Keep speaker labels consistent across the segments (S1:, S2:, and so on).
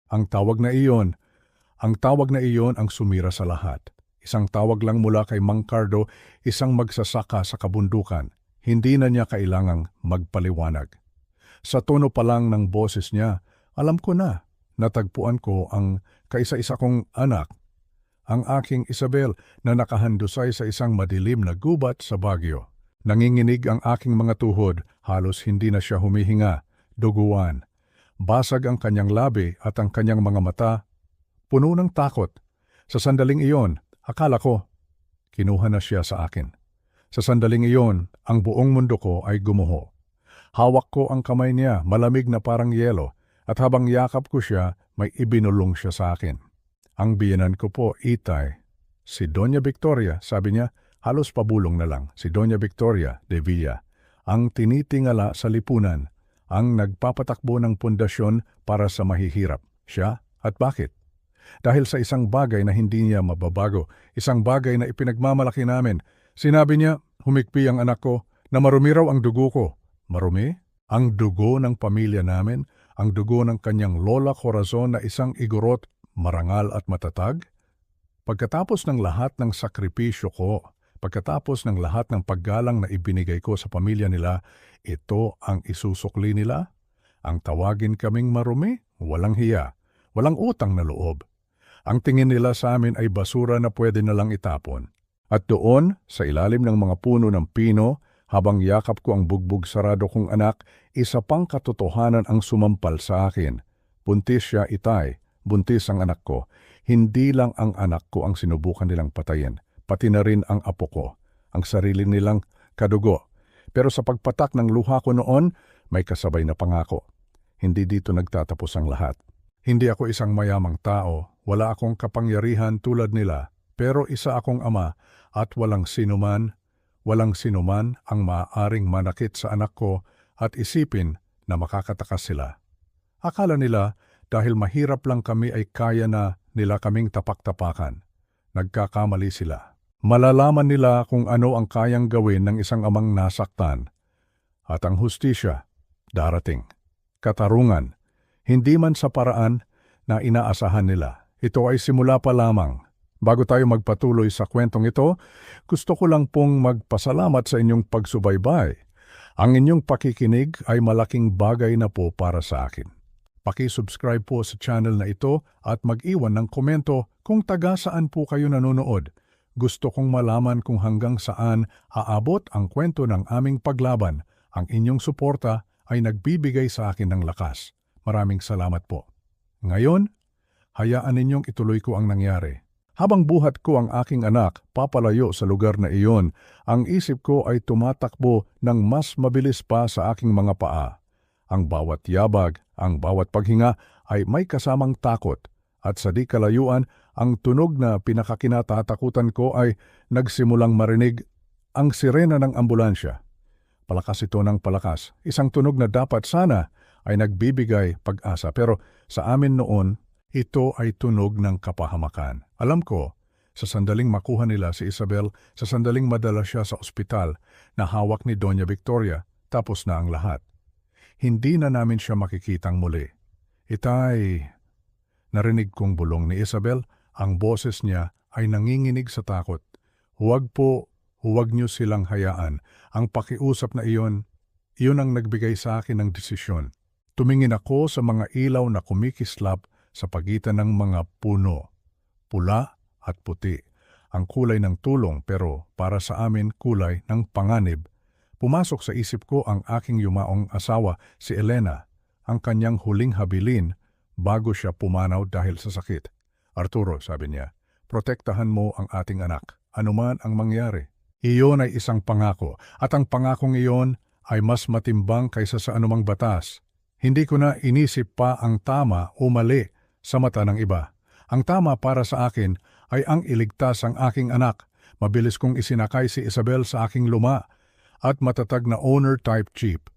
S1: Ang tawag na iyon ang sumira sa lahat. Isang tawag lang mula kay Mang Cardo, isang magsasaka sa kabundukan. Hindi na niya kailangang magpaliwanag. Sa tono pa lang ng boses niya, alam ko na, natagpuan ko ang kaisa-isa kong anak, ang aking Isabel na nakahandusay sa isang madilim na gubat sa Baguio. Nanginginig ang aking mga tuhod, halos hindi na siya humihinga, duguan. Basag ang kanyang labi at ang kanyang mga mata, puno ng takot. Sa sandaling iyon, akala ko, kinuha na siya sa akin. Sa sandaling iyon, ang buong mundo ko ay gumuho. Hawak ko ang kamay niya, malamig na parang yelo, at habang yakap ko siya, may ibinulong siya sa akin. Ang biyenan ko po, Itay, si Doña Victoria, sabi niya, halos pabulong na lang, si Doña Victoria de Villa, ang tinitingala sa lipunan, ang nagpapatakbo ng pundasyon para sa mahihirap. Siya at bakit? Dahil sa isang bagay na hindi niya mababago, isang bagay na ipinagmamalaki namin. Sinabi niya, humikpi ang anak ko, na marumi raw ang dugo ko. Marumi? Ang dugo ng pamilya namin, ang dugo ng kanyang Lola Corazon na isang igorot, marangal at matatag? Pagkatapos ng lahat ng sakripisyo ko, pagkatapos ng lahat ng paggalang na ibinigay ko sa pamilya nila, ito ang isusukli nila? Ang tawagin kaming marumi? Walang hiya, walang utang na loob. Ang tingin nila sa amin ay basura na pwede na lang itapon. At doon, sa ilalim ng mga puno ng pino, habang yakap ko ang bugbog sarado kong anak, isa pang katotohanan ang sumampal sa akin. Buntis siya, Itay, buntis ang anak ko. Hindi lang ang anak ko ang sinubukan nilang patayin, pati na rin ang apo ko, ang sarili nilang kadugo. Pero sa pagpatak ng luha ko noon, may kasabay na pangako. Hindi dito nagtatapos ang lahat. Hindi ako isang mayamang tao, wala akong kapangyarihan tulad nila, pero isa akong ama at walang sinuman ang maaaring manakit sa anak ko at isipin na makakatakas sila. Akala nila dahil mahirap lang kami ay kaya na nila kaming tapak-tapakan. Nagkakamali sila. Malalaman nila kung ano ang kayang gawin ng isang amang nasaktan. At ang hustisya, darating. Katarungan, hindi man sa paraan na inaasahan nila. Ito ay simula pa lamang. Bago tayo magpatuloy sa kwentong ito, gusto ko lang pong magpasalamat sa inyong pagsubaybay. Ang inyong pakikinig ay malaking bagay na po para sa akin. Paki-subscribe po sa channel na ito at mag-iwan ng komento kung taga saan po kayo nanonood. Gusto kong malaman kung hanggang saan aabot ang kwento ng aming paglaban. Ang inyong suporta ay nagbibigay sa akin ng lakas. Maraming salamat po. Ngayon, hayaan ninyong ituloy ko ang nangyari. Habang buhat ko ang aking anak papalayo sa lugar na iyon, ang isip ko ay tumatakbo ng mas mabilis pa sa aking mga paa. Ang bawat yabag, ang bawat paghinga ay may kasamang takot. At sa di kalayuan, ang tunog na pinakakinatatakutan ko ay nagsimulang marinig ang sirena ng ambulansya. Palakas ito ng palakas, isang tunog na dapat sana ay nagbibigay pag-asa. Pero sa amin noon, ito ay tunog ng kapahamakan. Alam ko, sa sandaling makuha nila si Isabel, sa sandaling madala siya sa ospital na hawak ni Doña Victoria, tapos na ang lahat. Hindi na namin siya makikitang muli. Itay, narinig kong bulong ni Isabel, ang boses niya ay nanginginig sa takot. Huwag po, huwag niyo silang hayaan. Ang pakiusap na iyon ang nagbigay sa akin ng desisyon. Tumingin ako sa mga ilaw na kumikislap sa pagitan ng mga puno, pula at puti. Ang kulay ng tulong pero para sa amin kulay ng panganib. Pumasok sa isip ko ang aking yumaong asawa, si Elena, ang kanyang huling habilin bago siya pumanaw dahil sa sakit. Arturo, sabi niya, protektahan mo ang ating anak, anuman ang mangyari. Iyon ay isang pangako, at ang pangakong iyon ay mas matimbang kaysa sa anumang batas. Hindi ko na inisip pa ang tama o mali sa mata ng iba. Ang tama para sa akin ay ang iligtas ang aking anak. Mabilis kong isinakay si Isabel sa aking luma at matatag na owner-type jeep.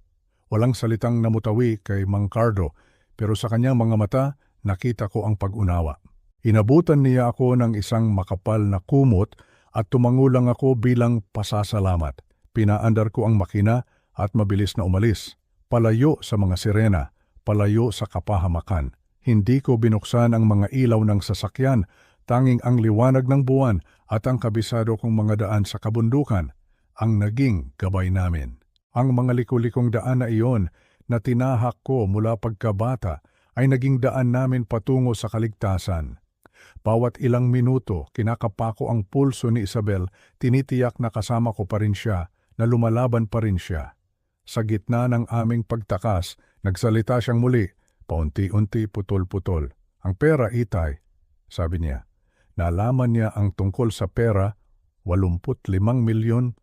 S1: Walang salitang namutawi kay Mang Cardo, pero sa kanyang mga mata, nakita ko ang pag-unawa. Inabutan niya ako ng isang makapal na kumot at tumangulang ako bilang pasasalamat. Pinaandar ko ang makina at mabilis na umalis. Palayo sa mga sirena, palayo sa kapahamakan. Hindi ko binuksan ang mga ilaw ng sasakyan, tanging ang liwanag ng buwan at ang kabisado kong mga daan sa kabundukan ang naging gabay namin. Ang mga likulikong daan na iyon na tinahak ko mula pagkabata ay naging daan namin patungo sa kaligtasan. Bawat ilang minuto, kinakapako ang pulso ni Isabel, tinitiyak na kasama ko pa rin siya, na lumalaban pa rin siya. Sa gitna ng aming pagtakas, nagsalita siyang muli, paunti-unti putol-putol. Ang pera, Itay, sabi niya. Nalaman niya ang tungkol sa pera, 85 milyon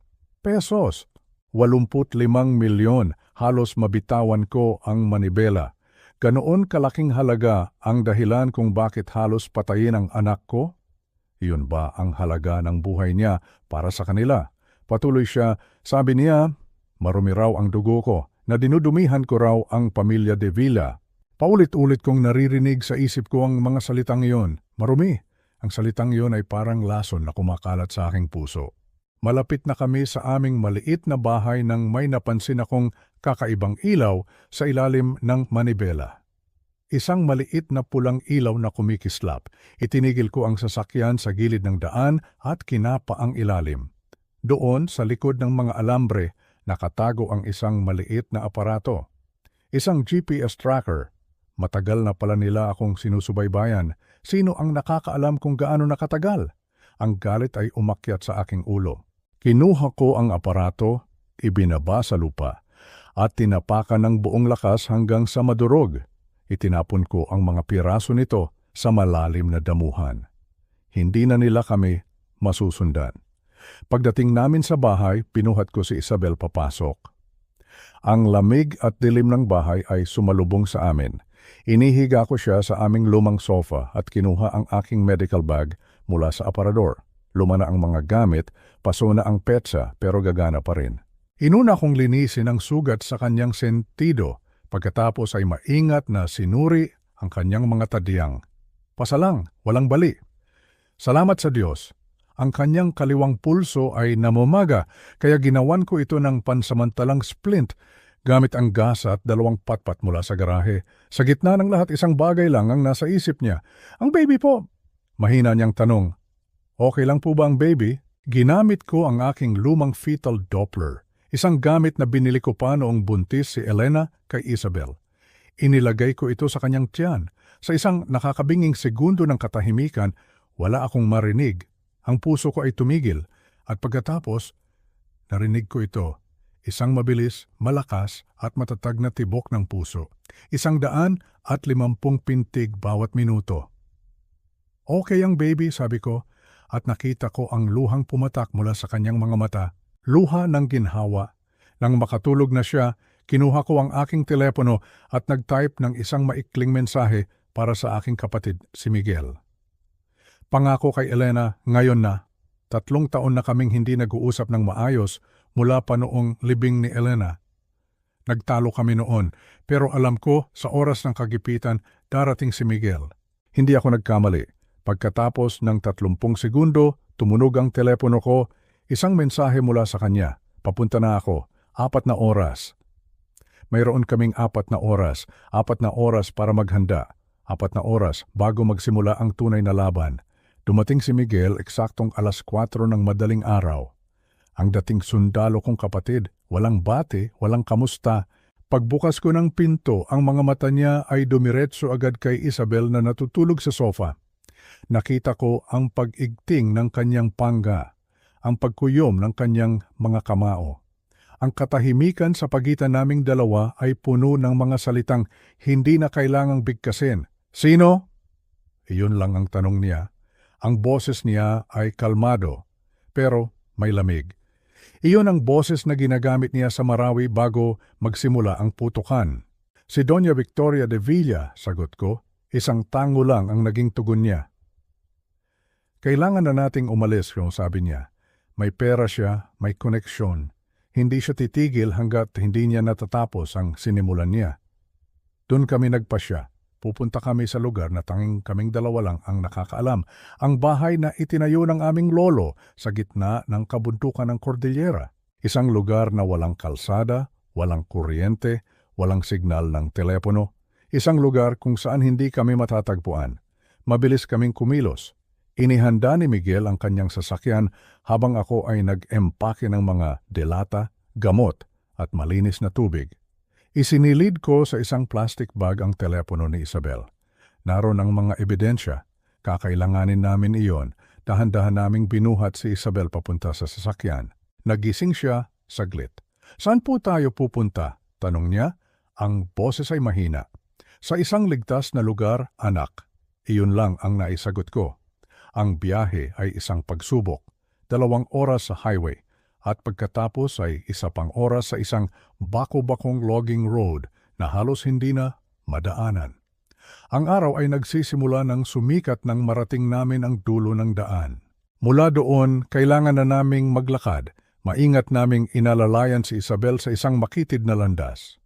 S1: pesos. 85 milyon, halos mabitawan ko ang manibela. Ganoon kalaking halaga ang dahilan kung bakit halos patayin ang anak ko? Iyon ba ang halaga ng buhay niya para sa kanila? Patuloy siya, sabi niya, marumi raw ang dugo ko, na dinudumihan ko raw ang pamilya de Villa. Paulit-ulit kong naririnig sa isip ko ang mga salitang iyon. Marumi. Ang salitang iyon ay parang lason na kumakalat sa aking puso. Malapit na kami sa aming maliit na bahay nang may napansin akong kakaibang ilaw sa ilalim ng manibela. Isang maliit na pulang ilaw na kumikislap. Itinigil ko ang sasakyan sa gilid ng daan at kinapa ang ilalim. Doon sa likod ng mga alambre, nakatago ang isang maliit na aparato. Isang GPS tracker. Matagal na pala nila akong sinusubaybayan. Sino ang nakakaalam kung gaano nakatagal? Ang galit ay umakyat sa aking ulo. Kinuha ko ang aparato, ibinaba sa lupa, at tinapakan ng buong lakas hanggang sa madurog. Itinapon ko ang mga piraso nito sa malalim na damuhan. Hindi na nila kami masusundan. Pagdating namin sa bahay, pinuhat ko si Isabel papasok. Ang lamig at dilim ng bahay ay sumalubong sa amin. Inihiga ko siya sa aming lumang sofa at kinuha ang aking medical bag mula sa aparador. Luma na ang mga gamit, paso na ang petsa pero gagana pa rin. Inuna kong linisin ang sugat sa kanyang sentido, pagkatapos ay maingat na sinuri ang kanyang mga tadyang. Pasalang, walang bali. Salamat sa Diyos. Ang kanyang kaliwang pulso ay namamaga, kaya ginawan ko ito ng pansamantalang splint gamit ang gasa at 2 patpat mula sa garahe. Sa gitna ng lahat, isang bagay lang ang nasa isip niya. Ang baby po. Mahina niyang tanong. Okay lang po ba ang baby? Ginamit ko ang aking lumang fetal Doppler, isang gamit na binili ko pa noong buntis si Elena kay Isabel. Inilagay ko ito sa kanyang tiyan. Sa isang nakakabinging segundo ng katahimikan, wala akong marinig. Ang puso ko ay tumigil at pagkatapos, narinig ko ito. Isang mabilis, malakas at matatag na tibok ng puso. 150 pintig bawat minuto. Okay ang baby, sabi ko. At nakita ko ang luhang pumatak mula sa kanyang mga mata, luha ng ginhawa. Nang makatulog na siya, kinuha ko ang aking telepono at nag-type ng isang maikling mensahe para sa aking kapatid, si Miguel. Pangako kay Elena, ngayon na. 3 taon na kaming hindi nag-uusap ng maayos mula pa noong libing ni Elena. Nagtalo kami noon, pero alam ko sa oras ng kagipitan darating si Miguel. Hindi ako nagkamali. Pagkatapos ng 30 segundo, tumunog ang telepono ko, isang mensahe mula sa kanya. Papunta na ako, 4 na oras. Mayroon kaming 4 na oras, 4 na oras para maghanda, 4 na oras bago magsimula ang tunay na laban. Dumating si Miguel eksaktong 4:00 ng madaling araw. Ang dating sundalo kong kapatid, walang bate, walang kamusta. Pagbukas ko ng pinto, ang mga mata niya ay dumiretso agad kay Isabel na natutulog sa sofa. Nakita ko ang pag-igting ng kanyang pangga, ang pagkuyom ng kanyang mga kamao. Ang katahimikan sa pagitan naming dalawa ay puno ng mga salitang hindi na kailangang bigkasin. Sino? Iyon lang ang tanong niya. Ang boses niya ay kalmado, pero may lamig. Iyon ang boses na ginagamit niya sa Marawi bago magsimula ang putukan. Si Doña Victoria de Villa, sagot ko, isang tango lang ang naging tugon niya. Kailangan na nating umalis, sabi niya. May pera siya, may koneksyon. Hindi siya titigil hanggat hindi niya natatapos ang sinimulan niya. Doon kami nagpasya. Pupunta kami sa lugar na tanging kaming dalawa lang ang nakakaalam. Ang bahay na itinayo ng aming lolo sa gitna ng kabundukan ng Cordillera. Isang lugar na walang kalsada, walang kuryente, walang signal ng telepono. Isang lugar kung saan hindi kami matatagpuan. Mabilis kaming kumilos. Inihanda ni Miguel ang kanyang sasakyan habang ako ay nag-empake ng mga delata, gamot at malinis na tubig. Isinilid ko sa isang plastic bag ang telepono ni Isabel. Naroon ang mga ebidensya. Kakailanganin namin iyon. Dahan-dahan naming binuhat si Isabel papunta sa sasakyan. Nagising siya saglit. Saan po tayo pupunta? Tanong niya. Ang boses ay mahina. Sa isang ligtas na lugar, anak. Iyon lang ang naisagot ko. Ang biyahe ay isang pagsubok. 2 oras sa highway. At pagkatapos ay 1 pang oras sa isang bako-bakong logging road na halos hindi na madaanan. Ang araw ay nagsisimula ng sumikat nang marating namin ang dulo ng daan. Mula doon, kailangan na naming maglakad. Maingat naming inalalayan si Isabel sa isang makitid na landas.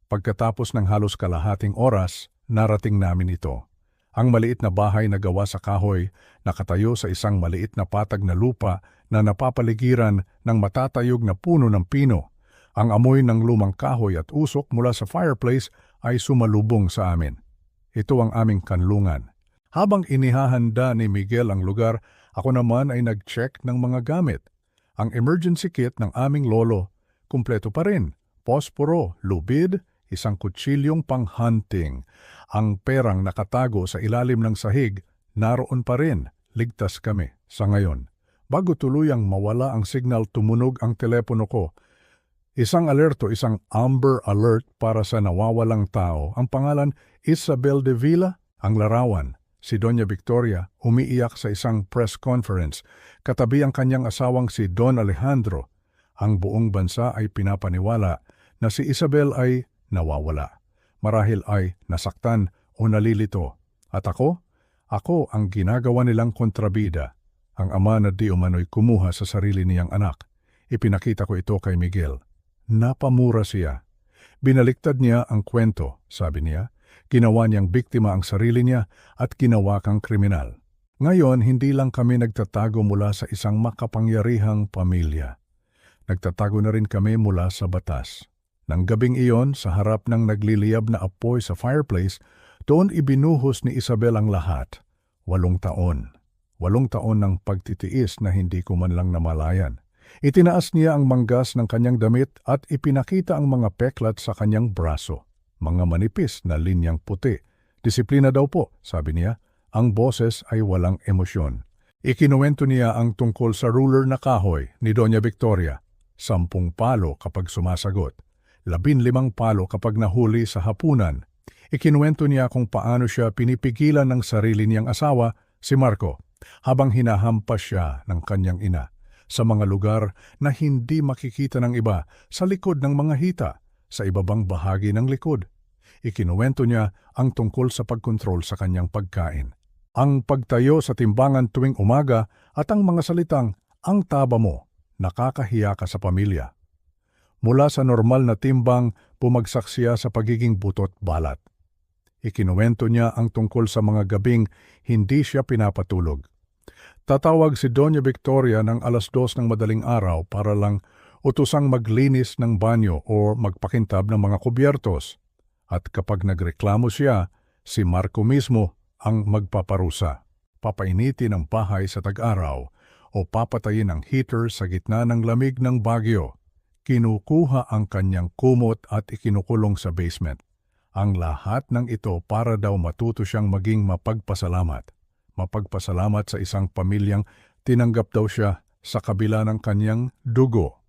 S1: Pagkatapos ng halos kalahating oras, narating namin ito. Ang maliit na bahay na gawa sa kahoy, nakatayo sa isang maliit na patag na lupa na napapaligiran ng matatayog na puno ng pino. Ang amoy ng lumang kahoy at usok mula sa fireplace ay sumalubong sa amin. Ito ang aming kanlungan. Habang inihahanda ni Miguel ang lugar, ako naman ay nag-check ng mga gamit. Ang emergency kit ng aming lolo, kumpleto pa rin. Posporo, lubid, isang kutsilyong pang-hunting. Ang perang nakatago sa ilalim ng sahig, naroon pa rin. Ligtas kami sa ngayon. Bago tuluyang mawala ang signal, tumunog ang telepono ko. Isang alerto, isang Amber Alert para sa nawawalang tao. Ang pangalan, Isabel de Villa, ang larawan. Si Doña Victoria umiiyak sa isang press conference. Katabi ang kanyang asawang si Don Alejandro. Ang buong bansa ay pinapaniwala na si Isabel ay nawawala. Marahil ay nasaktan o nalilito. At ako? Ako ang ginagawa nilang kontrabida. Ang ama na di umano'y kumuha sa sarili niyang anak. Ipinakita ko ito kay Miguel. Napamura siya. Binaliktad niya ang kwento, sabi niya. Ginawa niyang biktima ang sarili niya at ginawa kang kriminal. Ngayon, hindi lang kami nagtatago mula sa isang makapangyarihang pamilya. Nagtatago na rin kami mula sa batas. Nang gabing iyon, sa harap ng nagliliyab na apoy sa fireplace, doon ibinuhos ni Isabel ang lahat. 8 taon. 8 taon ng pagtitiis na hindi ko man lang namalayan. Itinaas niya ang manggas ng kanyang damit at ipinakita ang mga peklat sa kanyang braso. Mga manipis na linyang puti. Disiplina daw po, sabi niya. Ang boses ay walang emosyon. Ikinuwento niya ang tungkol sa ruler na kahoy ni Doña Victoria. 10 palo kapag sumasagot. 15 palo kapag nahuli sa hapunan. Ikinuwento niya kung paano siya pinipigilan ng sarili niyang asawa, si Marco, habang hinahampas siya ng kanyang ina sa mga lugar na hindi makikita ng iba, sa likod ng mga hita, sa ibabang bahagi ng likod. Ikinuwento niya ang tungkol sa pagkontrol sa kanyang pagkain. Ang pagtayo sa timbangan tuwing umaga at ang mga salitang, ang taba mo, nakakahiya ka sa pamilya. Mula sa normal na timbang, bumagsak siya sa pagiging butot balat. Ikinuwento niya ang tungkol sa mga gabing hindi siya pinapatulog. Tatawag si Doña Victoria ng 2:00 ng madaling araw para lang utusang maglinis ng banyo o magpakintab ng mga kubyertos. At kapag nagreklamo siya, si Marco mismo ang magpaparusa. Papainitin ang bahay sa tag-araw o papatayin ang heater sa gitna ng lamig ng bagyo. Kinukuha ang kanyang kumot at ikinukulong sa basement. Ang lahat ng ito para daw matuto siyang maging mapagpasalamat. Mapagpasalamat sa isang pamilyang tinanggap daw siya sa kabila ng kanyang dugo.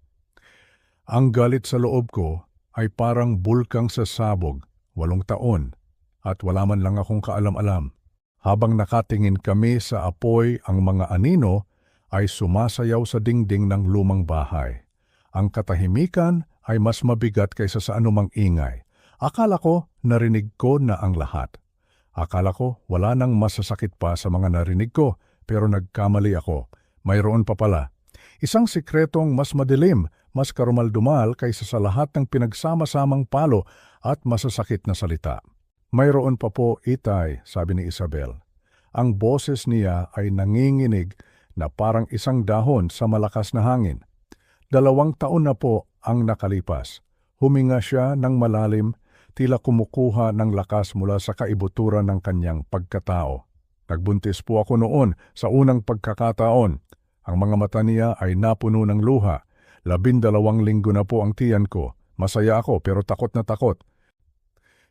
S1: Ang galit sa loob ko ay parang bulkang sasabog, 8 taon, at wala man lang akong kaalam-alam. Habang nakatingin kami sa apoy, ang mga anino ay sumasayaw sa dingding ng lumang bahay. Ang katahimikan ay mas mabigat kaysa sa anumang ingay. Akala ko narinig ko na ang lahat. Akala ko wala nang masasakit pa sa mga narinig ko, pero nagkamali ako. Mayroon pa pala. Isang sikretong mas madilim, mas karumal-dumal kaysa sa lahat ng pinagsama-samang palo at masasakit na salita. Mayroon pa po, Itay, sabi ni Isabel. Ang boses niya ay nanginginig na parang isang dahon sa malakas na hangin. 2 taon na po ang nakalipas. Huminga siya ng malalim, tila kumukuha ng lakas mula sa kaibuturan ng kanyang pagkatao. Nagbuntis po ako noon sa unang pagkakataon. Ang mga mata niya ay napuno ng luha. 12 linggo na po ang tiyan ko. Masaya ako pero takot na takot.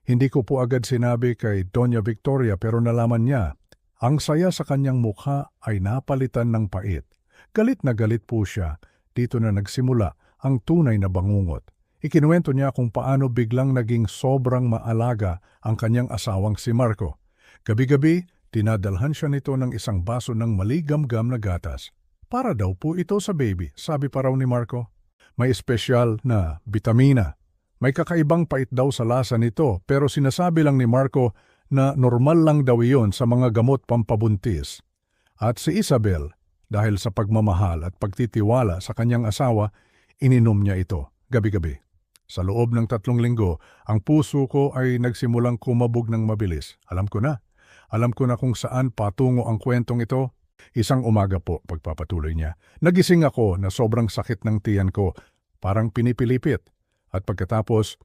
S1: Hindi ko po agad sinabi kay Doña Victoria pero nalaman niya. Ang saya sa kanyang mukha ay napalitan ng pait. Galit na galit po siya. Dito na nagsimula ang tunay na bangungot. Ikinuwento niya kung paano biglang naging sobrang maalaga ang kanyang asawang si Marco. Gabi-gabi, tinadalhan siya nito ng isang baso ng maligamgam na gatas. Para daw po ito sa baby, sabi pa raw ni Marco. May espesyal na bitamina. May kakaibang pait daw sa lasa nito pero sinasabi lang ni Marco na normal lang daw iyon sa mga gamot pampabuntis. At si Isabel, dahil sa pagmamahal at pagtitiwala sa kanyang asawa, ininom niya ito gabi-gabi. Sa loob ng 3 linggo, ang puso ko ay nagsimulang kumabog ng mabilis. Alam ko na kung saan patungo ang kwentong ito. Isang umaga po, pagpapatuloy niya, nagising ako na sobrang sakit ng tiyan ko, parang pinipilipit. At pagkatapos,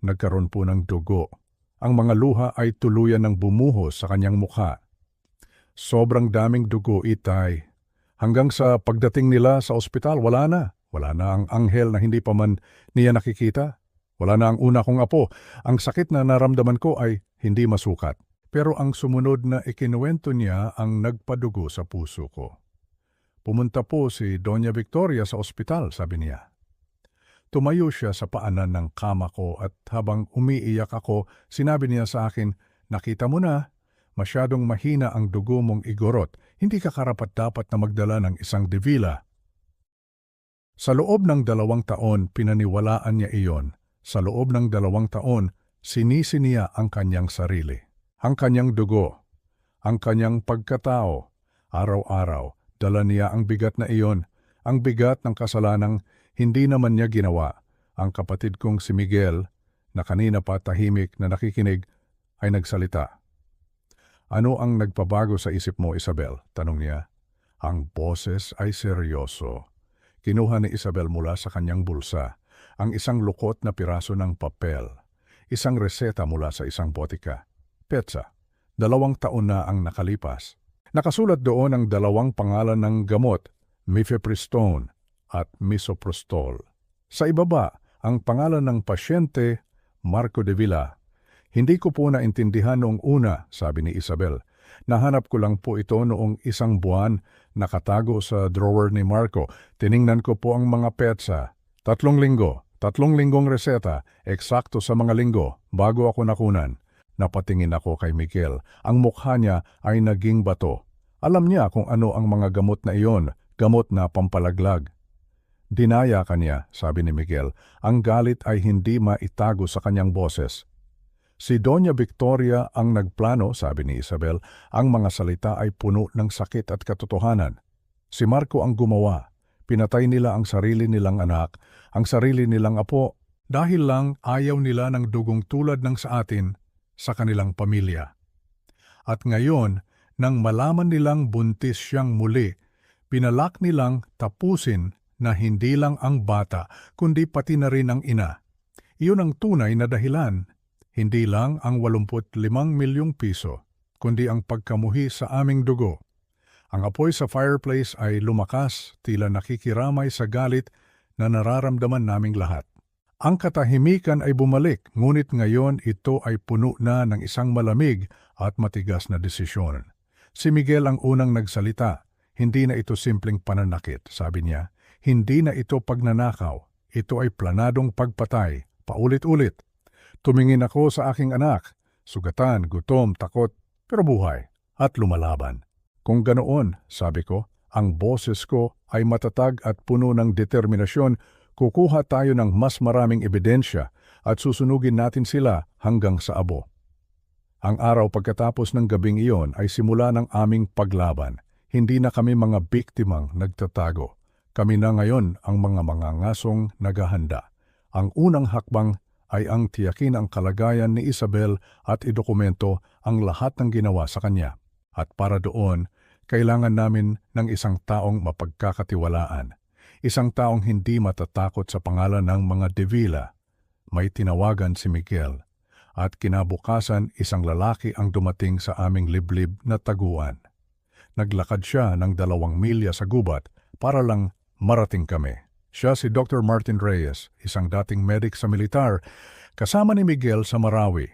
S1: nagkaroon po ng dugo. Ang mga luha ay tuluyan ng bumuhos sa kanyang mukha. Sobrang daming dugo, itay. Hanggang sa pagdating nila sa ospital, wala na. Wala na ang anghel na hindi pa man niya nakikita. Wala na ang una kong apo. Ang sakit na naramdaman ko ay hindi masukat. Pero ang sumunod na ikinuwento niya ang nagpadugo sa puso ko. Pumunta po si Doña Victoria sa ospital, sabi niya. Tumayo siya sa paanan ng kama ko at habang umiiyak ako, sinabi niya sa akin, nakita mo na, masyadong mahina ang dugo mong igorot. Hindi ka karapat-dapat na magdala ng isang devila. Sa loob ng 2 taon, pinaniwalaan niya iyon. Sa loob ng 2 taon, sinisi niya ang kanyang sarili. Ang kanyang dugo, ang kanyang pagkatao. Araw-araw, dala niya ang bigat na iyon, ang bigat ng kasalanang hindi naman niya ginawa. Ang kapatid kong si Miguel, na kanina pa tahimik na nakikinig, ay nagsalita. Ano ang nagpabago sa isip mo, Isabel? Tanong niya. Ang boses ay seryoso. Kinuha ni Isabel mula sa kanyang bulsa ang isang lukot na piraso ng papel, isang reseta mula sa isang botika. Petsa, 2 taon na ang nakalipas. Nakasulat doon ang 2 pangalan ng gamot, mifepristone at misoprostol. Sa ibaba, ang pangalan ng pasyente, Marco de Villa. Hindi ko po naintindihan noong una, sabi ni Isabel. Nahanap ko lang po ito noong 1 buwan, nakatago sa drawer ni Marco. Tiningnan ko po ang mga petsa. 3 linggo, 3 linggong reseta, eksakto sa mga linggo, bago ako nakunan. Napatingin ako kay Miguel. Ang mukha niya ay naging bato. Alam niya kung ano ang mga gamot na iyon, gamot na pampalaglag. Dinaya ka niya, sabi ni Miguel. Ang galit ay hindi maitago sa kanyang boses. Si Doña Victoria ang nagplano, sabi ni Isabel, ang mga salita ay puno ng sakit at katotohanan. Si Marco ang gumawa. Pinatay nila ang sarili nilang anak, ang sarili nilang apo, dahil lang ayaw nila ng dugong tulad ng sa atin sa kanilang pamilya. At ngayon, nang malaman nilang buntis siyang muli, pinalak nilang tapusin na hindi lang ang bata, kundi pati na rin ang ina. Iyon ang tunay na dahilan. Hindi lang ang 85 milyong piso, kundi ang pagkamuhi sa aming dugo. Ang apoy sa fireplace ay lumakas, tila nakikiramay sa galit na nararamdaman naming lahat. Ang katahimikan ay bumalik, ngunit ngayon ito ay puno na ng isang malamig at matigas na desisyon. Si Miguel ang unang nagsalita. Hindi na ito simpleng pananakit, sabi niya. Hindi na ito pagnanakaw. Ito ay planadong pagpatay, paulit-ulit. Tumingin ako sa aking anak, sugatan, gutom, takot, pero buhay, at lumalaban. Kung ganoon, sabi ko, ang boses ko ay matatag at puno ng determinasyon, kukuha tayo ng mas maraming ebidensya at susunugin natin sila hanggang sa abo. Ang araw pagkatapos ng gabing iyon ay simula ng aming paglaban. Hindi na kami mga biktimang nagtatago. Kami na ngayon ang mga mangangasong naghahanda. Ang unang hakbang ay ang tiyakin ang kalagayan ni Isabel at idokumento ang lahat ng ginawa sa kanya. At para doon, kailangan namin ng isang taong mapagkakatiwalaan. Isang taong hindi matatakot sa pangalan ng mga De Villa. May tinawagan si Miguel. At kinabukasan, isang lalaki ang dumating sa aming liblib na taguan. Naglakad siya ng 2 milya sa gubat para lang marating kami. Siya si Dr. Martin Reyes, isang dating medic sa militar, kasama ni Miguel sa Marawi,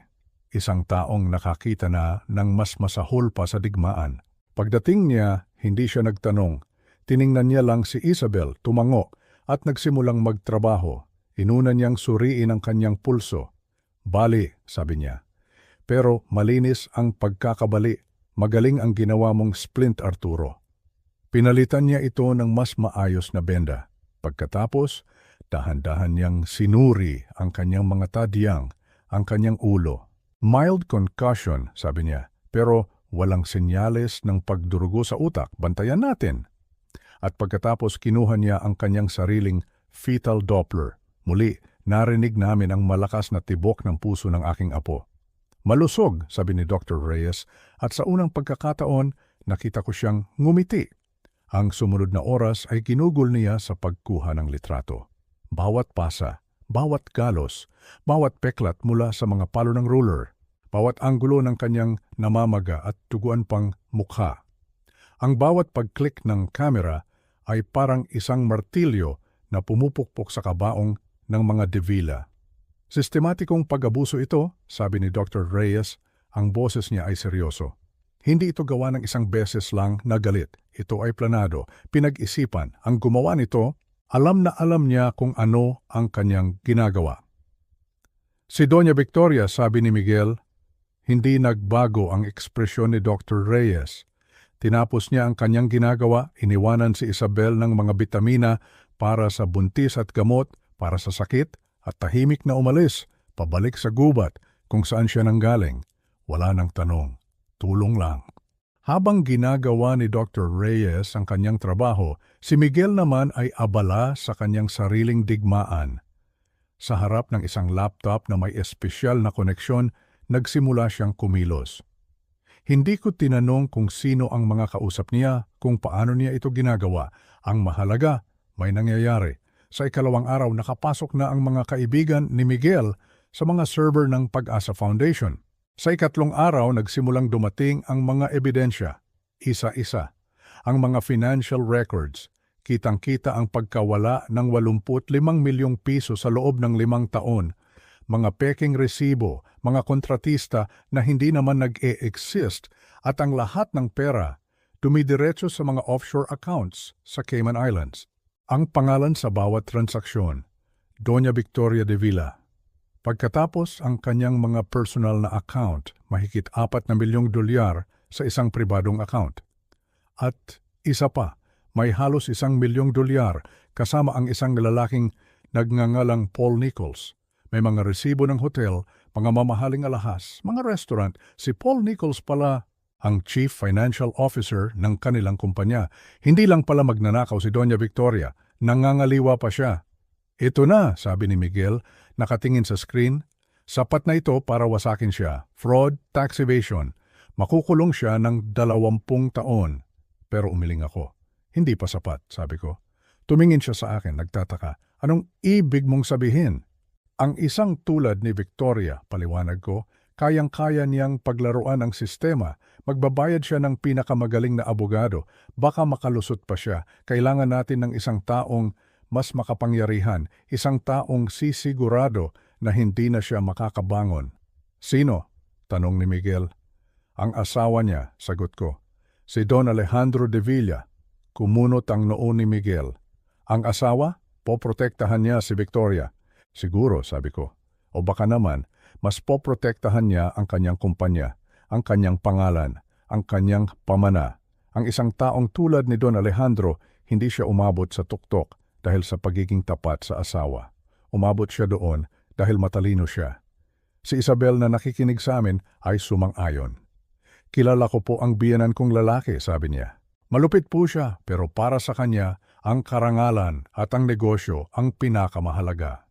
S1: isang taong nakakita na ng mas masahol pa sa digmaan. Pagdating niya, hindi siya nagtanong. Tiningnan niya lang si Isabel, tumango, at nagsimulang magtrabaho. Inuna niyang suriin ang kanyang pulso. Bali, sabi niya. Pero malinis ang pagkakabali. Magaling ang ginawa mong splint, Arturo. Pinalitan niya ito ng mas maayos na benda. Pagkatapos, dahan-dahan niyang sinuri ang kanyang mga tadyang, ang kanyang ulo. Mild concussion, sabi niya, pero walang senyales ng pagdurugo sa utak. Bantayan natin. At pagkatapos kinuha niya ang kanyang sariling fetal Doppler. Muli, narinig namin ang malakas na tibok ng puso ng aking apo. Malusog, sabi ni Dr. Reyes, at sa unang pagkakataon, nakita ko siyang ngumiti. Ang sumunod na oras ay ginugol niya sa pagkuha ng litrato. Bawat pasa, bawat galos, bawat peklat mula sa mga palo ng ruler, bawat anggulo ng kanyang namamaga at tuguan pang mukha. Ang bawat pag-click ng kamera ay parang isang martilyo na pumupukpok sa kabaong ng mga devila. Sistematikong pag-abuso ito, sabi ni Dr. Reyes, ang boses niya ay seryoso. Hindi ito gawa ng isang beses lang na galit. Ito ay planado, pinag-isipan. Ang gumawa nito, alam na alam niya kung ano ang kanyang ginagawa. Si Doña Victoria, sabi ni Miguel, hindi nagbago ang ekspresyon ni Dr. Reyes. Tinapos niya ang kanyang ginagawa, iniwanan si Isabel ng mga bitamina para sa buntis at gamot, para sa sakit, at tahimik na umalis, pabalik sa gubat kung saan siya nanggaling. Wala nang tanong, tulong lang. Habang ginagawa ni Dr. Reyes ang kanyang trabaho, si Miguel naman ay abala sa kanyang sariling digmaan. Sa harap ng isang laptop na may espesyal na koneksyon, nagsimula siyang kumilos. Hindi ko tinanong kung sino ang mga kausap niya, kung paano niya ito ginagawa. Ang mahalaga, may nangyayari. Sa ikalawang araw, nakapasok na ang mga kaibigan ni Miguel sa mga server ng Pag-asa Foundation. Sa ikatlong araw, nagsimulang dumating ang mga ebidensya, isa-isa. Ang mga financial records, kitang-kita ang pagkawala ng 85 milyong piso sa loob ng 5 taon. Mga peking resibo, mga kontratista na hindi naman nag-e-exist at ang lahat ng pera dumidiretso sa mga offshore accounts sa Cayman Islands. Ang pangalan sa bawat transaksyon, Doña Victoria de Villa. Pagkatapos ang kanyang mga personal na account, mahigit 4 milyong dolyar sa isang pribadong account. At isa pa, may halos 1 milyong dolyar kasama ang isang lalaking nagngangalang Paul Nichols. May mga resibo ng hotel, mga mamahaling alahas, mga restaurant. Si Paul Nichols pala ang Chief Financial Officer ng kanilang kumpanya. Hindi lang pala magnanakaw si Doña Victoria, nangangaliwa pa siya. Ito na, sabi ni Miguel, nakatingin sa screen. Sapat na ito para wasakin siya. Fraud, tax evasion. Makukulong siya ng 20 taon. Pero umiling ako. Hindi pa sapat, sabi ko. Tumingin siya sa akin, nagtataka. Anong ibig mong sabihin? Ang isang tulad ni Victoria, paliwanag ko, kayang-kaya niyang paglaruan ang sistema. Magbabayad siya ng pinakamagaling na abogado. Baka makalusot pa siya. Kailangan natin ng isang taong mas makapangyarihan, isang taong sisigurado na hindi na siya makakabangon. Sino? Tanong ni Miguel. Ang asawa niya, sagot ko. Si Don Alejandro de Villa. Kumunot ang noo ni Miguel. Ang asawa? Poprotektahan niya si Victoria. Siguro, sabi ko. O baka naman, mas poprotektahan niya ang kanyang kumpanya, ang kanyang pangalan, ang kanyang pamana. Ang isang taong tulad ni Don Alejandro, hindi siya umabot sa tuktok dahil sa pagiging tapat sa asawa. Umabot siya doon dahil matalino siya. Si Isabel na nakikinig sa amin ay sumang-ayon. Kilala ko po ang biyenan kong lalaki, sabi niya. Malupit po siya, pero para sa kanya, ang karangalan at ang negosyo ang pinakamahalaga.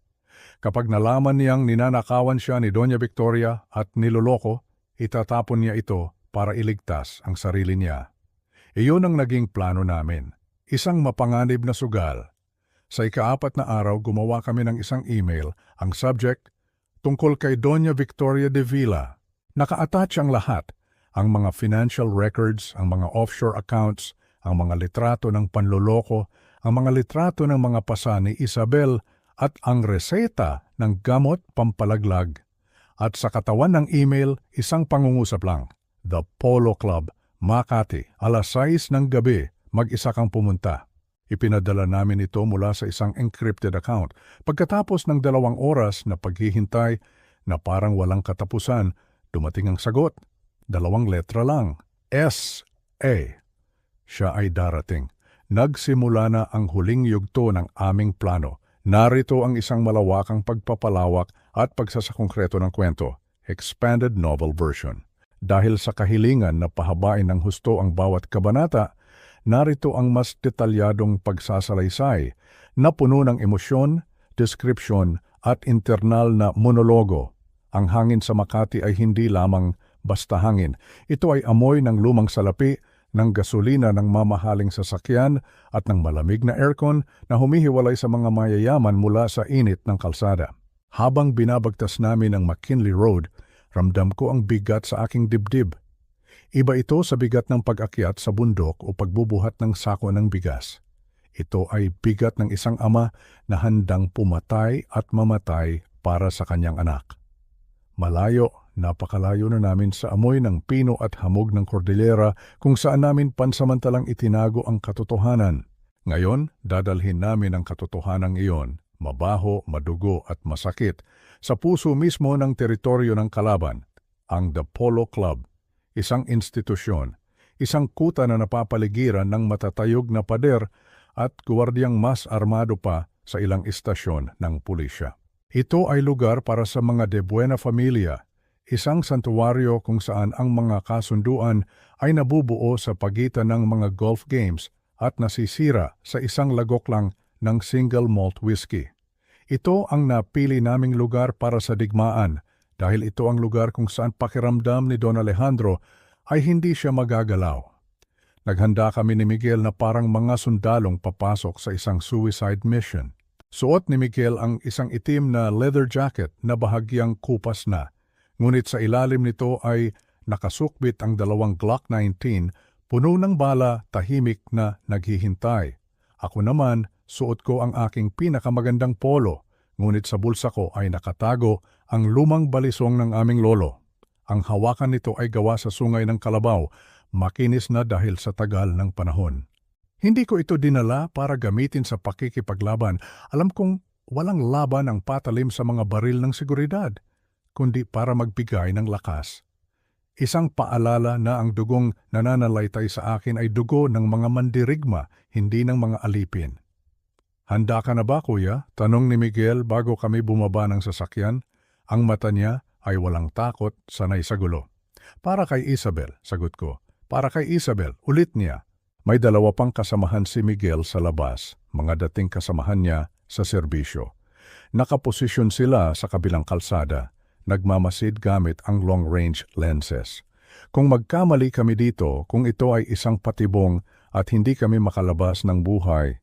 S1: Kapag nalaman niyang ninanakawan siya ni Doña Victoria at niloloko, itatapon niya ito para iligtas ang sarili niya. Iyon ang naging plano namin. Isang mapanganib na sugal. Sa ika-4 na araw, gumawa kami ng isang email. Ang subject, Tungkol kay Doña Victoria de Villa. Naka-attach ang lahat. Ang mga financial records, ang mga offshore accounts, ang mga litrato ng panloloko, ang mga litrato ng mga pasa ni Isabel at ang reseta ng gamot pampalaglag. At sa katawan ng email, isang pangungusap lang. The Polo Club, Makati, alas 6 ng gabi, mag-isa kang pumunta. Ipinadala namin ito mula sa isang encrypted account. Pagkatapos ng 2 oras na paghihintay na parang walang katapusan, dumating ang sagot. 2 letra lang. S.A. Siya ay darating. Nagsimula na ang huling yugto ng aming plano. Narito ang isang malawakang pagpapalawak at pagsasakongkreto ng kwento. Expanded novel version. Dahil sa kahilingan na pahabain ng husto ang bawat kabanata, narito ang mas detalyadong pagsasalaysay na puno ng emosyon, description at internal na monologo. Ang hangin sa Makati ay hindi lamang basta hangin. Ito ay amoy ng lumang salapi, ng gasolina ng mamahaling sasakyan at ng malamig na aircon na humihiwalay sa mga mayayaman mula sa init ng kalsada. Habang binabagtas namin ang McKinley Road, ramdam ko ang bigat sa aking dibdib. Iba ito sa bigat ng pag-akyat sa bundok o pagbubuhat ng sako ng bigas. Ito ay bigat ng isang ama na handang pumatay at mamatay para sa kanyang anak. Malayo, napakalayo na namin sa amoy ng pino at hamog ng kordilera kung saan namin pansamantalang itinago ang katotohanan. Ngayon, dadalhin namin ang katotohanan iyon, mabaho, madugo at masakit, sa puso mismo ng teritoryo ng kalaban, ang The Polo Club, isang institusyon, isang kuta na napapaligiran ng matatayog na pader at guwardyang mas armado pa sa ilang istasyon ng pulisya. Ito ay lugar para sa mga de buena familia, isang santuwaryo kung saan ang mga kasunduan ay nabubuo sa pagitan ng mga golf games at nasisira sa isang lagok lang ng single malt whiskey. Ito ang napili naming lugar para sa digmaan dahil ito ang lugar kung saan pakiramdam ni Don Alejandro ay hindi siya magagalaw. Naghanda kami ni Miguel na parang mga sundalong papasok sa isang suicide mission. Suot ni Miguel ang isang itim na leather jacket na bahagyang kupas na, ngunit sa ilalim nito ay nakasukbit ang 2 Glock 19, puno ng bala, tahimik na naghihintay. Ako naman, suot ko ang aking pinakamagandang polo, ngunit sa bulsa ko ay nakatago ang lumang balisong ng aming lolo. Ang hawakan nito ay gawa sa sungay ng kalabaw, makinis na dahil sa tagal ng panahon. Hindi ko ito dinala para gamitin sa pakikipaglaban. Alam kong walang laban ang patalim sa mga baril ng seguridad, kundi para magbigay ng lakas. Isang paalala na ang dugong nananalaytay sa akin ay dugo ng mga mandirigma, hindi ng mga alipin. Handa ka na ba, kuya? Tanong ni Miguel bago kami bumaba ng sasakyan. Ang mata niya ay walang takot, sanay sa gulo. Para kay Isabel, sagot ko. Para kay Isabel, ulit niya. May 2 pang kasamahan si Miguel sa labas, mga dating kasamahan niya sa serbisyo. Nakaposisyon sila sa kabilang kalsada, nagmamasid gamit ang long-range lenses. Kung magkamali kami dito, kung ito ay isang patibong at hindi kami makalabas ng buhay,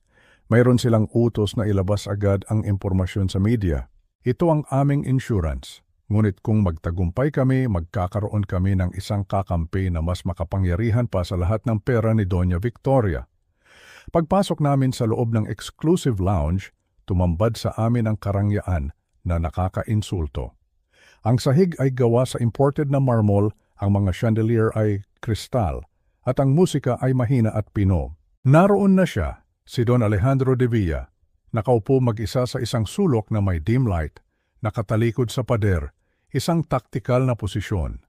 S1: mayroon silang utos na ilabas agad ang impormasyon sa media. Ito ang aming insurance. Ngunit kung magtagumpay kami, magkakaroon kami ng isang kakampi na mas makapangyarihan pa sa lahat ng pera ni Doña Victoria. Pagpasok namin sa loob ng exclusive lounge, tumambad sa amin ang karangyaan na nakakainsulto. Ang sahig ay gawa sa imported na marmol, ang mga chandelier ay kristal, at ang musika ay mahina at pino. Naroon na siya, si Don Alejandro de Villa, nakaupo mag-isa sa isang sulok na may dim light, nakatalikod sa pader, isang taktikal na posisyon.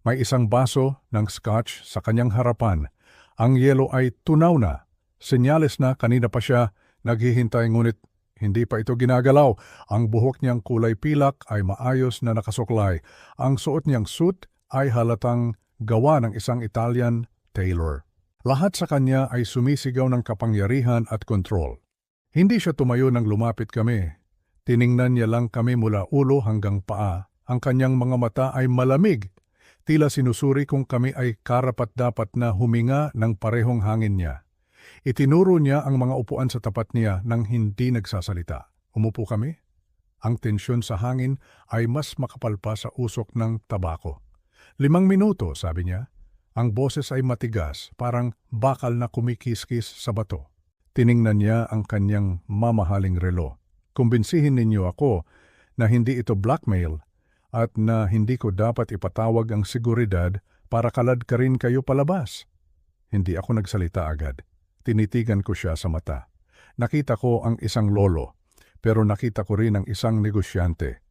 S1: May isang baso ng scotch sa kanyang harapan. Ang yelo ay tunaw na. Senyales na kanina pa siya naghihintay ngunit hindi pa ito ginagalaw. Ang buhok niyang kulay pilak ay maayos na nakasuklay. Ang suot niyang suit ay halatang gawa ng isang Italian tailor. Lahat sa kanya ay sumisigaw ng kapangyarihan at kontrol. Hindi siya tumayo nang lumapit kami. Tiningnan niya lang kami mula ulo hanggang paa. Ang kanyang mga mata ay malamig. Tila sinusuri kung kami ay karapat-dapat na huminga ng parehong hangin niya. Itinuro niya ang mga upuan sa tapat niya nang hindi nagsasalita. Umupo kami. Ang tensyon sa hangin ay mas makapal pa sa usok ng tabako. 5 minuto, sabi niya. Ang boses ay matigas, parang bakal na kumikiskis sa bato. Tiningnan niya ang kanyang mamahaling relo. Kumbinsihin ninyo ako na hindi ito blackmail at na hindi ko dapat ipatawag ang seguridad para kalad ka rin kayo palabas. Hindi ako nagsalita agad. Tinitigan ko siya sa mata. Nakita ko ang isang lolo, pero nakita ko rin ang isang negosyante.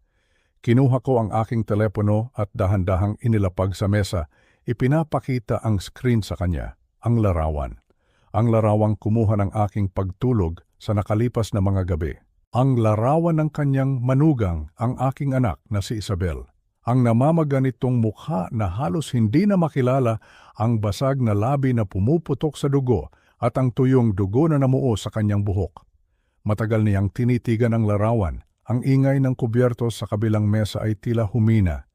S1: Kinuha ko ang aking telepono at dahan-dahang inilapag sa mesa. Ipinapakita ang screen sa kanya, ang larawan. Ang larawang kumuha ng aking pagtulog sa nakalipas na mga gabi. Ang larawan ng kanyang manugang, ang aking anak na si Isabel. Ang namamaganitong mukha na halos hindi na makilala, ang basag na labi na pumuputok sa dugo at ang tuyong dugo na namuo sa kanyang buhok. Matagal niyang tinitigan ang larawan. Ang ingay ng kubyerto sa kabilang mesa ay tila humina.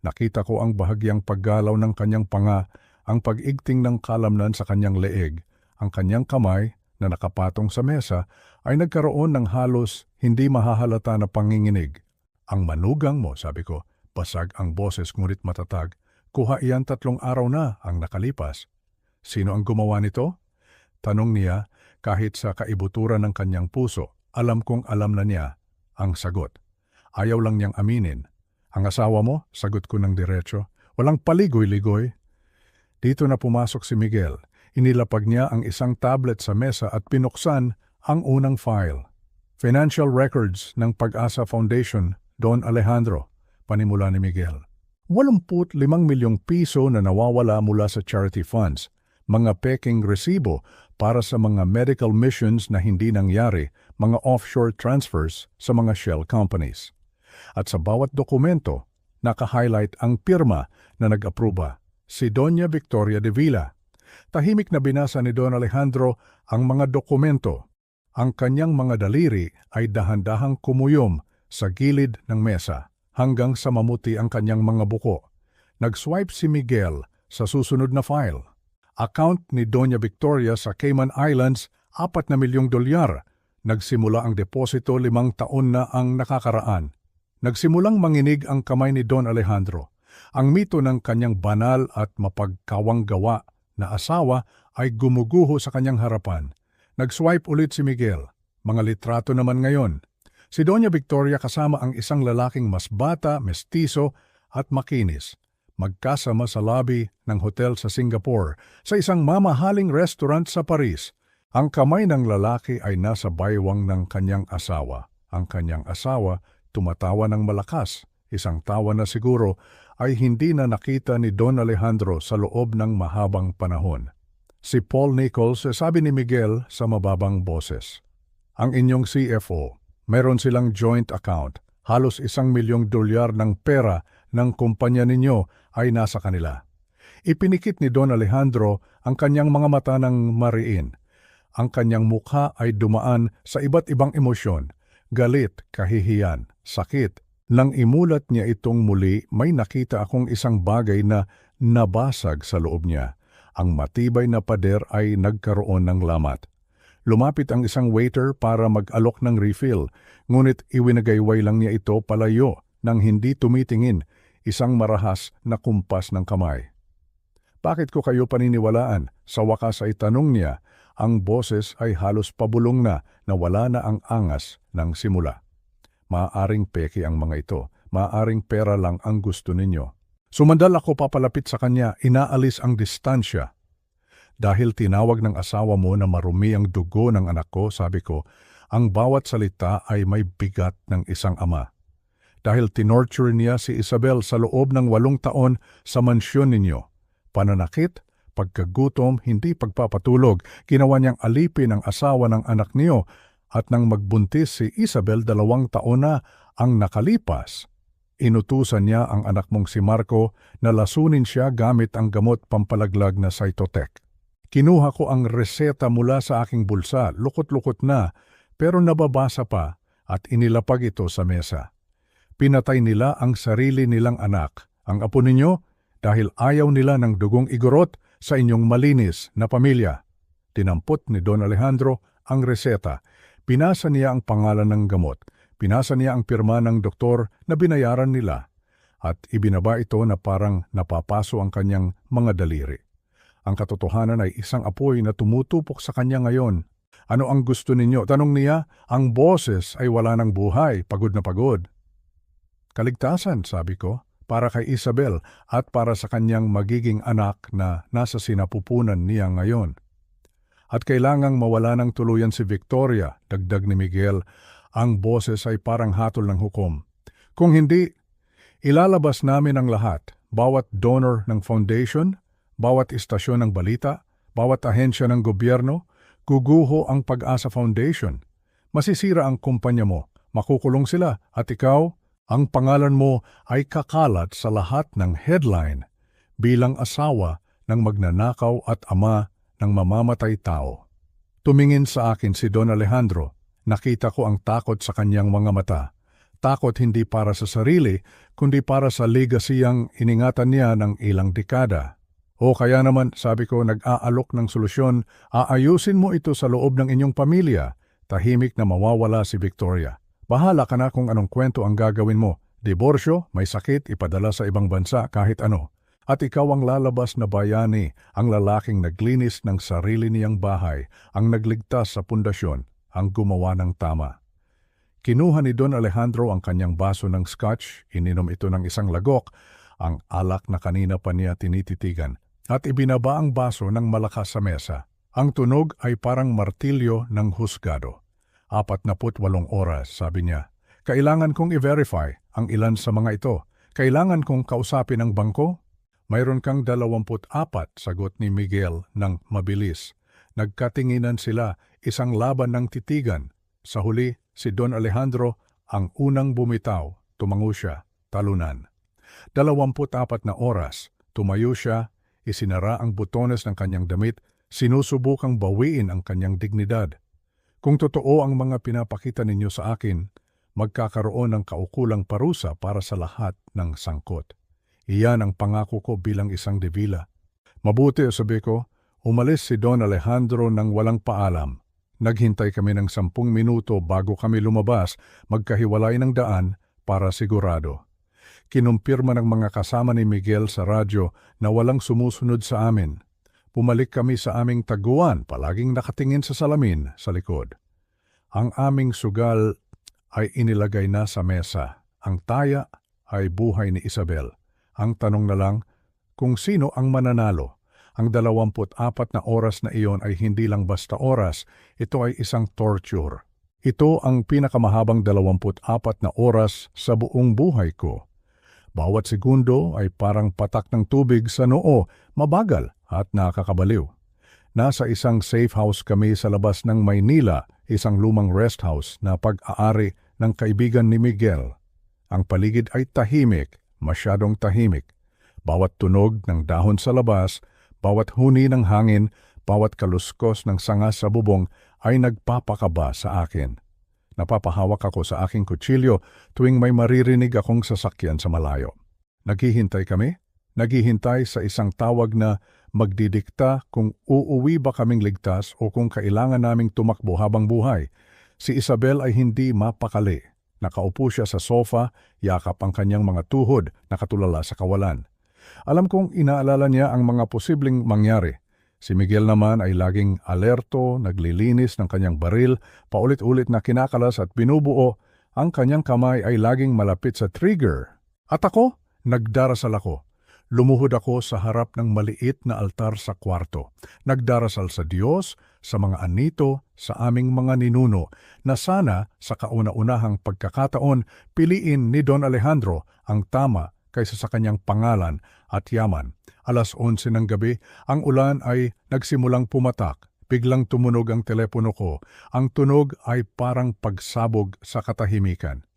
S1: Nakita ko ang bahagyang paggalaw ng kanyang panga, ang pag-igting ng kalamnan sa kanyang leeg. Ang kanyang kamay na nakapatong sa mesa ay nagkaroon ng halos hindi mahahalata na panginginig. Ang manugang mo, sabi ko, basag ang boses ngunit matatag. Kuha iyan 3 araw na ang nakalipas. Sino ang gumawa nito? Tanong niya kahit sa kaibuturan ng kanyang puso. Alam kong alam na niya ang sagot. Ayaw lang niyang aminin. Ang asawa mo? Sagot ko ng diretso. Walang paligoy-ligoy. Dito na pumasok si Miguel. Inilapag niya ang isang tablet sa mesa at pinuksan ang unang file. Financial records ng Pag-asa Foundation, Don Alejandro, panimula ni Miguel. 85 milyong piso na nawawala mula sa charity funds. Mga peking resibo para sa mga medical missions na hindi nangyari, mga offshore transfers sa mga shell companies. At sa bawat dokumento, naka-highlight ang pirma na nag-aproba, si Doña Victoria de Villa. Tahimik na binasa ni Don Alejandro ang mga dokumento. Ang kanyang mga daliri ay dahan-dahang kumuyom sa gilid ng mesa hanggang sa mamuti ang kanyang mga buko. Nag-swipe si Miguel sa susunod na file. Account ni Doña Victoria sa Cayman Islands, 4 na milyong dolyar. Nagsimula ang deposito 5 taon na ang nakakaraan. Nagsimulang manginig ang kamay ni Don Alejandro. Ang mito ng kanyang banal at mapagkawang gawa na asawa ay gumuguho sa kanyang harapan. Nag-swipe ulit si Miguel. Mga litrato naman ngayon. Si Doña Victoria kasama ang isang lalaking mas bata, mestizo at makinis. Magkasama sa lobby ng hotel sa Singapore, sa isang mamahaling restaurant sa Paris. Ang kamay ng lalaki ay nasa baywang ng kanyang asawa. Ang kanyang asawa tumatawa ng malakas. Isang tawa na siguro ay hindi na nakita ni Don Alejandro sa loob ng mahabang panahon. Si Paul Nichols, sabi ni Miguel sa mababang boses. Ang inyong CFO, meron silang joint account. Halos 1 milyong dolyar ng pera ng kumpanya ninyo ay nasa kanila. Ipinikit ni Don Alejandro ang kanyang mga mata ng mariin. Ang kanyang mukha ay dumaan sa iba't ibang emosyon. Galit, kahihiyan, sakit. Nang imulat niya itong muli, may nakita akong isang bagay na nabasag sa loob niya. Ang matibay na pader ay nagkaroon ng lamat. Lumapit ang isang waiter para mag-alok ng refill, ngunit iwinagayway lang niya ito palayo nang hindi tumitingin, isang marahas na kumpas ng kamay. Bakit ko kayo paniniwalaan? Sa wakas ay tanong niya, ang boses ay halos pabulong na wala na ang angas ng simula. Maaaring peke ang mga ito, maaaring pera lang ang gusto ninyo. Sumandal ako papalapit sa kanya, inaalis ang distansya. Dahil tinawag ng asawa mo na marumi ang dugo ng anak ko, sabi ko, ang bawat salita ay may bigat ng isang ama. Dahil tinorture niya si Isabel sa loob ng 8 taon sa mansyon ninyo. Pananakit, pagkagutom, hindi pagpapatulog, ginawa niyang alipin ang asawa ng anak niyo at nang magbuntis si Isabel 2 taon na ang nakalipas. Inutusan niya ang anak mong si Marco na lasunin siya gamit ang gamot pampalaglag na Cytotec. Kinuha ko ang reseta mula sa aking bulsa, lukot-lukot na, pero nababasa pa at inilapag ito sa mesa. Pinatay nila ang sarili nilang anak, ang apo ninyo, dahil ayaw nila ng dugong igorot sa inyong malinis na pamilya. Tinampot ni Don Alejandro ang reseta. Pinasa niya ang pangalan ng gamot. Pinasa niya ang pirma ng doktor na binayaran nila at ibinaba ito na parang napapaso ang kanyang mga daliri. Ang katotohanan ay isang apoy na tumutupok sa kanya ngayon. Ano ang gusto ninyo? Tanong niya. Ang boses ay wala ng buhay, pagod na pagod. Kaligtasan, sabi ko, para kay Isabel at para sa kanyang magiging anak na nasa sinapupunan niya ngayon. At kailangang mawala ng tuluyan si Victoria, dagdag ni Miguel. Ang boses ay parang hatol ng hukom. Kung hindi, ilalabas namin ang lahat, bawat donor ng foundation, bawat istasyon ng balita, bawat ahensya ng gobyerno, guguho ang Pag-asa Foundation. Masisira ang kumpanya mo, makukulong sila at ikaw, ang pangalan mo ay kakalat sa lahat ng headline bilang asawa ng magnanakaw at ama ng mamamatay tao. Tumingin sa akin si Don Alejandro, nakita ko ang takot sa kanyang mga mata. Takot hindi para sa sarili, kundi para sa legacyang iningatan niya ng ilang dekada. O kaya naman, sabi ko, nag-aalok ng solusyon, aayusin mo ito sa loob ng inyong pamilya. Tahimik na mawawala si Victoria. Bahala ka na kung anong kwento ang gagawin mo. Diborsyo, may sakit, ipadala sa ibang bansa, kahit ano. At ikaw ang lalabas na bayani, ang lalaking naglinis ng sarili niyang bahay, ang nagligtas sa pundasyon, ang gumawa ng tama. Kinuha ni Don Alejandro ang kanyang baso ng scotch, ininom ito ng isang lagok, ang alak na kanina pa niya tinititigan, at ibinaba ang baso ng malakas sa mesa. Ang tunog ay parang martilyo ng husgado. 48 oras, sabi niya. Kailangan kong i-verify ang ilan sa mga ito. Kailangan kong kausapin ang bangko. Mayroon kang 24, sagot ni Miguel ng mabilis. Nagkatinginan sila, isang laban ng titigan. Sa huli, si Don Alejandro ang unang bumitaw. Tumango siya, talunan. 24 na oras, tumayo siya, isinara ang butones ng kanyang damit, sinusubukang bawiin ang kanyang dignidad. Kung totoo ang mga pinapakita ninyo sa akin, magkakaroon ng kaukulang parusa para sa lahat ng sangkot. Iyan ang pangako ko bilang isang debila. Mabuti, sabi ko, umalis si Don Alejandro nang walang paalam. Naghintay kami ng 10 minuto bago kami lumabas, magkahiwalay ng daan para sigurado. Kinumpirma ng mga kasama ni Miguel sa radyo na walang sumusunod sa amin. Pumalik kami sa aming taguan, palaging nakatingin sa salamin sa likod. Ang aming sugal ay inilagay na sa mesa. Ang taya ay buhay ni Isabel. Ang tanong na lang kung sino ang mananalo. Ang 24 na oras na iyon ay hindi lang basta oras, ito ay isang torture. Ito ang pinakamahabang 24 na oras sa buong buhay ko. Bawat segundo ay parang patak ng tubig sa noo, mabagal at nakakabaliw. Nasa isang safe house kami sa labas ng Maynila, isang lumang rest house na pag-aari ng kaibigan ni Miguel. Ang paligid ay tahimik, masyadong tahimik. Bawat tunog ng dahon sa labas, bawat huni ng hangin, bawat kaluskos ng sanga sa bubong ay nagpapakaba sa akin. Napapahawak ako sa aking kutsilyo tuwing may maririnig akong sasakyan sa malayo. Naghihintay kami? Naghihintay sa isang tawag na magdidikta kung uuwi ba kaming ligtas o kung kailangan naming tumakbo habang buhay. Si Isabel ay hindi mapakali. Nakaupo siya sa sofa, yakap ang kanyang mga tuhod, nakatulala sa kawalan. Alam kong inaalala niya ang mga posibleng mangyari. Si Miguel naman ay laging alerto, naglilinis ng kanyang baril, paulit-ulit na kinakalas at binubuo, ang kanyang kamay ay laging malapit sa trigger. At ako, nagdarasal ako. Lumuhod ako sa harap ng maliit na altar sa kwarto. Nagdarasal sa Diyos, sa mga anito, sa aming mga ninuno, na sana sa kauna-unahang pagkakataon piliin ni Don Alejandro ang tama kaysa sa kanyang pangalan at yaman. 11:00 ng gabi, ang ulan ay nagsimulang pumatak. Biglang tumunog ang telepono ko. Ang tunog ay parang pagsabog sa katahimikan.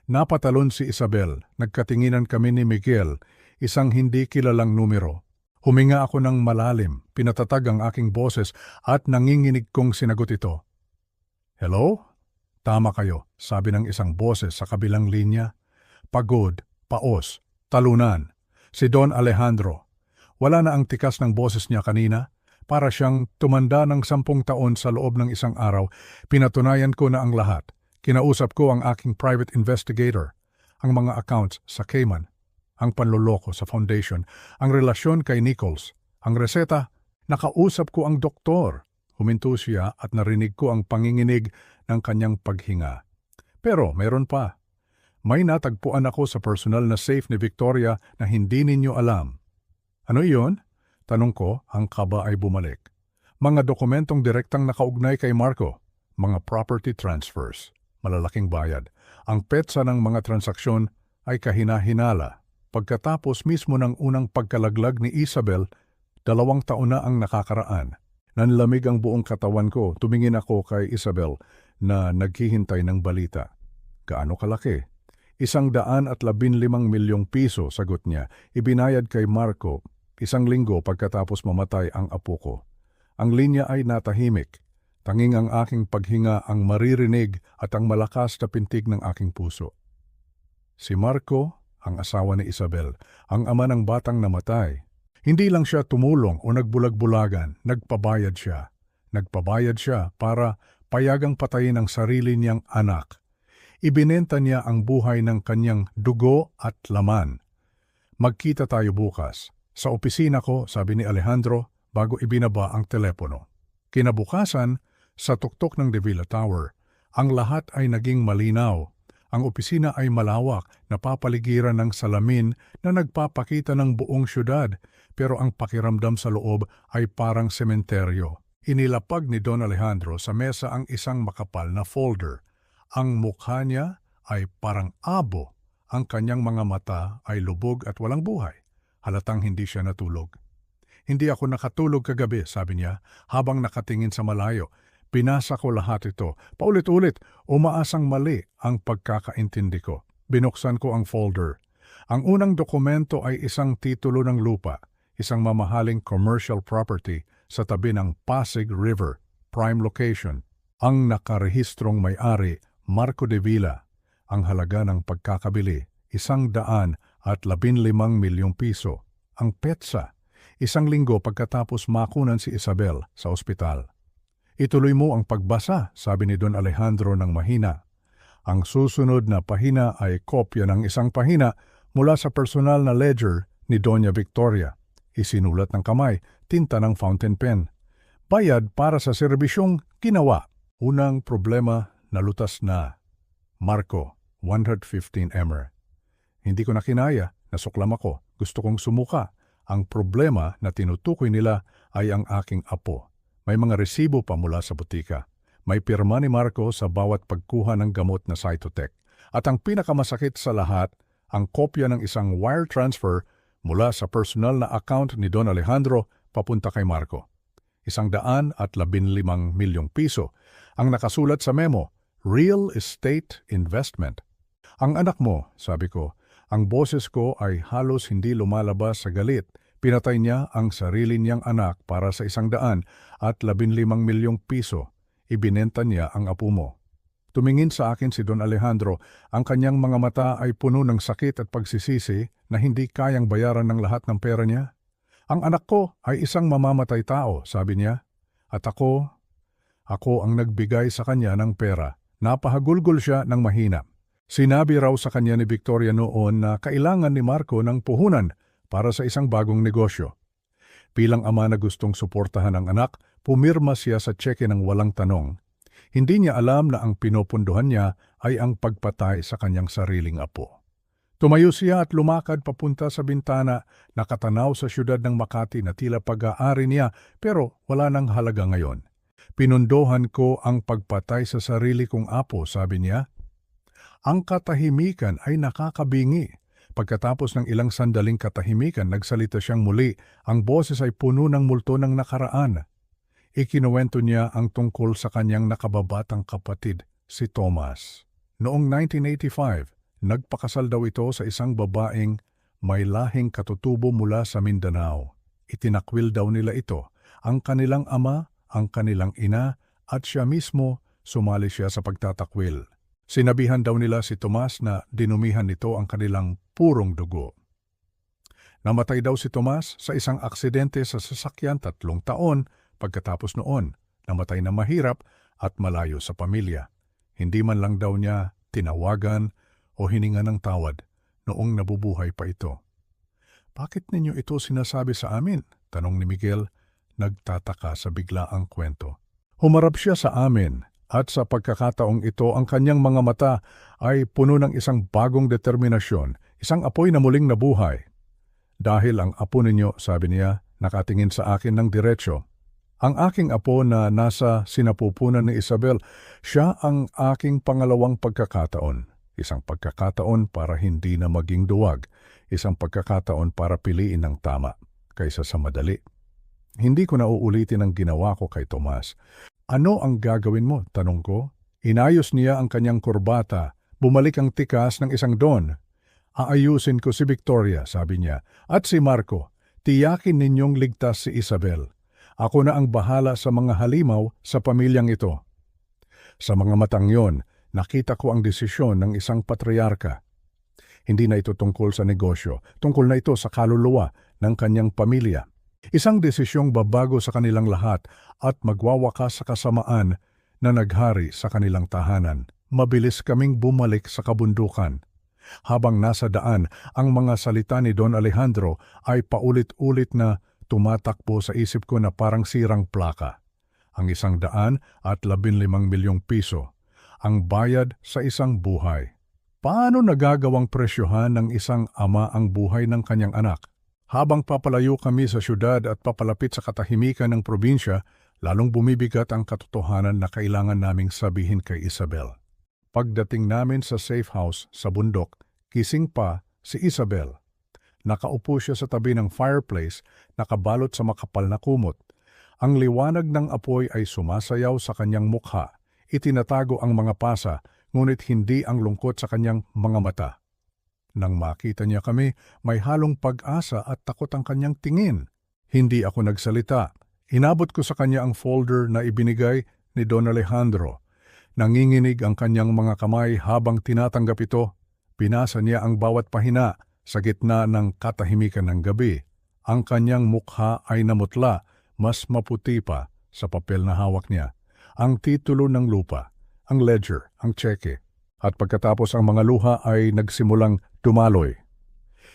S1: Napatalon si Isabel. Nagkatinginan kami ni Miguel, isang hindi kilalang numero. Huminga ako ng malalim, pinatatag ang aking boses at nanginginig kong sinagot ito. Hello? Tama kayo, sabi ng isang boses sa kabilang linya. Pagod, paos, talunan. Si Don Alejandro. Wala na ang tikas ng boses niya kanina. Para siyang tumanda ng 10 taon sa loob ng isang araw. Pinatunayan ko na ang lahat. Kinausap ko ang aking private investigator, ang mga accounts sa Cayman, ang panloloko sa foundation, ang relasyon kay Nichols, ang reseta. Nakausap ko ang doktor. Huminto siya at narinig ko ang panginginig ng kanyang paghinga. Pero mayroon pa. May natagpuan ako sa personal na safe ni Victoria na hindi ninyo alam. Ano iyon? Tanong ko, ang kaba ay bumalik. Mga dokumentong direktang nakaugnay kay Marco, mga property transfers, malalaking bayad. Ang petsa ng mga transaksyon ay kahina-hinala. Pagkatapos mismo ng unang pagkalaglag ni Isabel, 2 taon na ang nakakaraan. Nanlamig ang buong katawan ko, tumingin ako kay Isabel na naghihintay ng balita. Gaano kalaki? 115 milyong piso, sagot niya. Ibinayad kay Marco 1 linggo pagkatapos mamatay ang apo ko. Ang linya ay natahimik. Tanging ang aking paghinga ang maririnig at ang malakas na pintig ng aking puso. Si Marco, ang asawa ni Isabel, ang ama ng batang namatay. Hindi lang siya tumulong o nagbulag-bulagan, nagpabayad siya. Nagpabayad siya para payagang patayin ang sarili niyang anak. Ibinenta niya ang buhay ng kanyang dugo at laman. Magkita tayo bukas. Sa opisina ko, sabi ni Alejandro bago ibinaba ang telepono. Kinabukasan, sa tuktok ng De Villa Tower, ang lahat ay naging malinaw. Ang opisina ay malawak, napapaligiran ng salamin na nagpapakita ng buong syudad, pero ang pakiramdam sa loob ay parang sementeryo. Inilapag ni Don Alejandro sa mesa ang isang makapal na folder. Ang mukha niya ay parang abo. Ang kanyang mga mata ay lubog at walang buhay. Halatang hindi siya natulog. Hindi ako nakatulog kagabi, sabi niya, habang nakatingin sa malayo. Binasa ko lahat ito. Paulit-ulit, umaasang mali ang pagkakaintindi ko. Binuksan ko ang folder. Ang unang dokumento ay isang titulo ng lupa, isang mamahaling commercial property sa tabi ng Pasig River, prime location. Ang nakarehistrong may-ari, Marco de Villa. Ang halaga ng pagkakabili, 115 milyong piso. Ang petsa, 1 linggo pagkatapos makunan si Isabel sa ospital. Ituloy mo ang pagbasa, sabi ni Don Alejandro ng mahina. Ang susunod na pahina ay kopya ng isang pahina mula sa personal na ledger ni Doña Victoria. Isinulat ng kamay, tinta ng fountain pen. Bayad para sa serbisyong ginawa. Unang problema, nalutas na. Marco, 115 Emer. Hindi ko na kinaya, nasuklam ako. Gusto kong sumuka. Ang problema na tinutukoy nila ay ang aking apo. May mga resibo pa mula sa butika. May pirma ni Marco sa bawat pagkuha ng gamot na Cytotec. At ang pinakamasakit sa lahat, ang kopya ng isang wire transfer mula sa personal na account ni Don Alejandro papunta kay Marco. 115 milyong piso. Ang nakasulat sa memo, Real Estate Investment. Ang anak mo, sabi ko, ang boses ko ay halos hindi lumalabas sa galit. Pinatay niya ang sarili niyang anak para sa 115 milyong piso. Ibinenta niya ang apo mo. Tumingin sa akin si Don Alejandro. Ang kanyang mga mata ay puno ng sakit at pagsisisi na hindi kayang bayaran ng lahat ng pera niya. Ang anak ko ay isang mamamatay tao, sabi niya. At ako ang nagbigay sa kanya ng pera. Napahagulgol siya ng mahina. Sinabi raw sa kanya ni Victoria noon na kailangan ni Marco ng puhunan para sa isang bagong negosyo. Bilang ama na gustong suportahan ang anak, pumirma siya sa tseke ng walang tanong. Hindi niya alam na ang pinupunduhan niya ay ang pagpatay sa kanyang sariling apo. Tumayo siya at lumakad papunta sa bintana, nakatanaw sa syudad ng Makati na tila pag-aari niya pero wala nang halaga ngayon. Pinundohan ko ang pagpatay sa sarili kong apo, sabi niya. Ang katahimikan ay nakakabingi. Pagkatapos ng ilang sandaling katahimikan, nagsalita siyang muli. Ang boses ay puno ng multo ng nakaraan. Ikinuwento niya ang tungkol sa kanyang nakababatang kapatid, si Thomas. Noong 1985, nagpakasal daw ito sa isang babaeng may lahing katutubo mula sa Mindanao. Itinakwil daw nila ito, ang kanilang ama, ang kanilang ina, at siya mismo sumali siya sa pagtatakwil. Sinabihan daw nila si Tomas na dinumihan nito ang kanilang purong dugo. Namatay daw si Tomas sa isang aksidente sa sasakyan 3 taon pagkatapos noon. Namatay na mahirap at malayo sa pamilya. Hindi man lang daw niya tinawagan o hininga ng tawad noong nabubuhay pa ito. Bakit ninyo ito sinasabi sa amin? Tanong ni Miguel, nagtataka sa biglaang kwento. Humarap siya sa amin at sa pagkakataong ito ang kanyang mga mata ay puno ng isang bagong determinasyon, isang apoy na muling nabuhay. Dahil ang apo ninyo, sabi niya, nakatingin sa akin ng diretsyo. Ang aking apo na nasa sinapupunan ni Isabel, siya ang aking pangalawang pagkakataon. Isang pagkakataon para hindi na maging duwag. Isang pagkakataon para piliin ng tama kaysa sa madali. Hindi ko na uulitin ang ginawa ko kay Tomas. Ano ang gagawin mo? Tanong ko. Inayos niya ang kanyang kurbata. Bumalik ang tikas ng isang don. Aayusin ko si Victoria, sabi niya. At si Marco. Tiyakin ninyong ligtas si Isabel. Ako na ang bahala sa mga halimaw sa pamilyang ito. Sa mga matang yon, nakita ko ang desisyon ng isang patriarka. Hindi na ito tungkol sa negosyo, tungkol na ito sa kaluluwa ng kanyang pamilya. Isang desisyong babago sa kanilang lahat at magwawakas sa kasamaan na naghari sa kanilang tahanan. Mabilis kaming bumalik sa kabundukan. Habang nasa daan, ang mga salita ni Don Alejandro ay paulit-ulit na tumatakbo sa isip ko na parang sirang plaka. Ang 115 milyong piso. Ang bayad sa isang buhay. Paano nagagawang presyohan ng isang ama ang buhay ng kanyang anak? Habang papalayo kami sa syudad at papalapit sa katahimikan ng probinsya, lalong bumibigat ang katotohanan na kailangan naming sabihin kay Isabel. Pagdating namin sa safe house sa bundok, gising pa si Isabel. Nakaupo siya sa tabi ng fireplace, nakabalot sa makapal na kumot. Ang liwanag ng apoy ay sumasayaw sa kanyang mukha. Itinatago ang mga pasa, ngunit hindi ang lungkot sa kanyang mga mata. Nang makita niya kami, may halong pag-asa at takot ang kanyang tingin. Hindi ako nagsalita. Inabot ko sa kanya ang folder na ibinigay ni Don Alejandro. Nanginginig ang kanyang mga kamay habang tinatanggap ito. Pinasa niya ang bawat pahina. Sa gitna ng katahimikan ng gabi, ang kanyang mukha ay namutla, mas maputi pa sa papel na hawak niya. Ang titulo ng lupa, ang ledger, ang tseke, at pagkatapos ang mga luha ay nagsimulang dumaloy.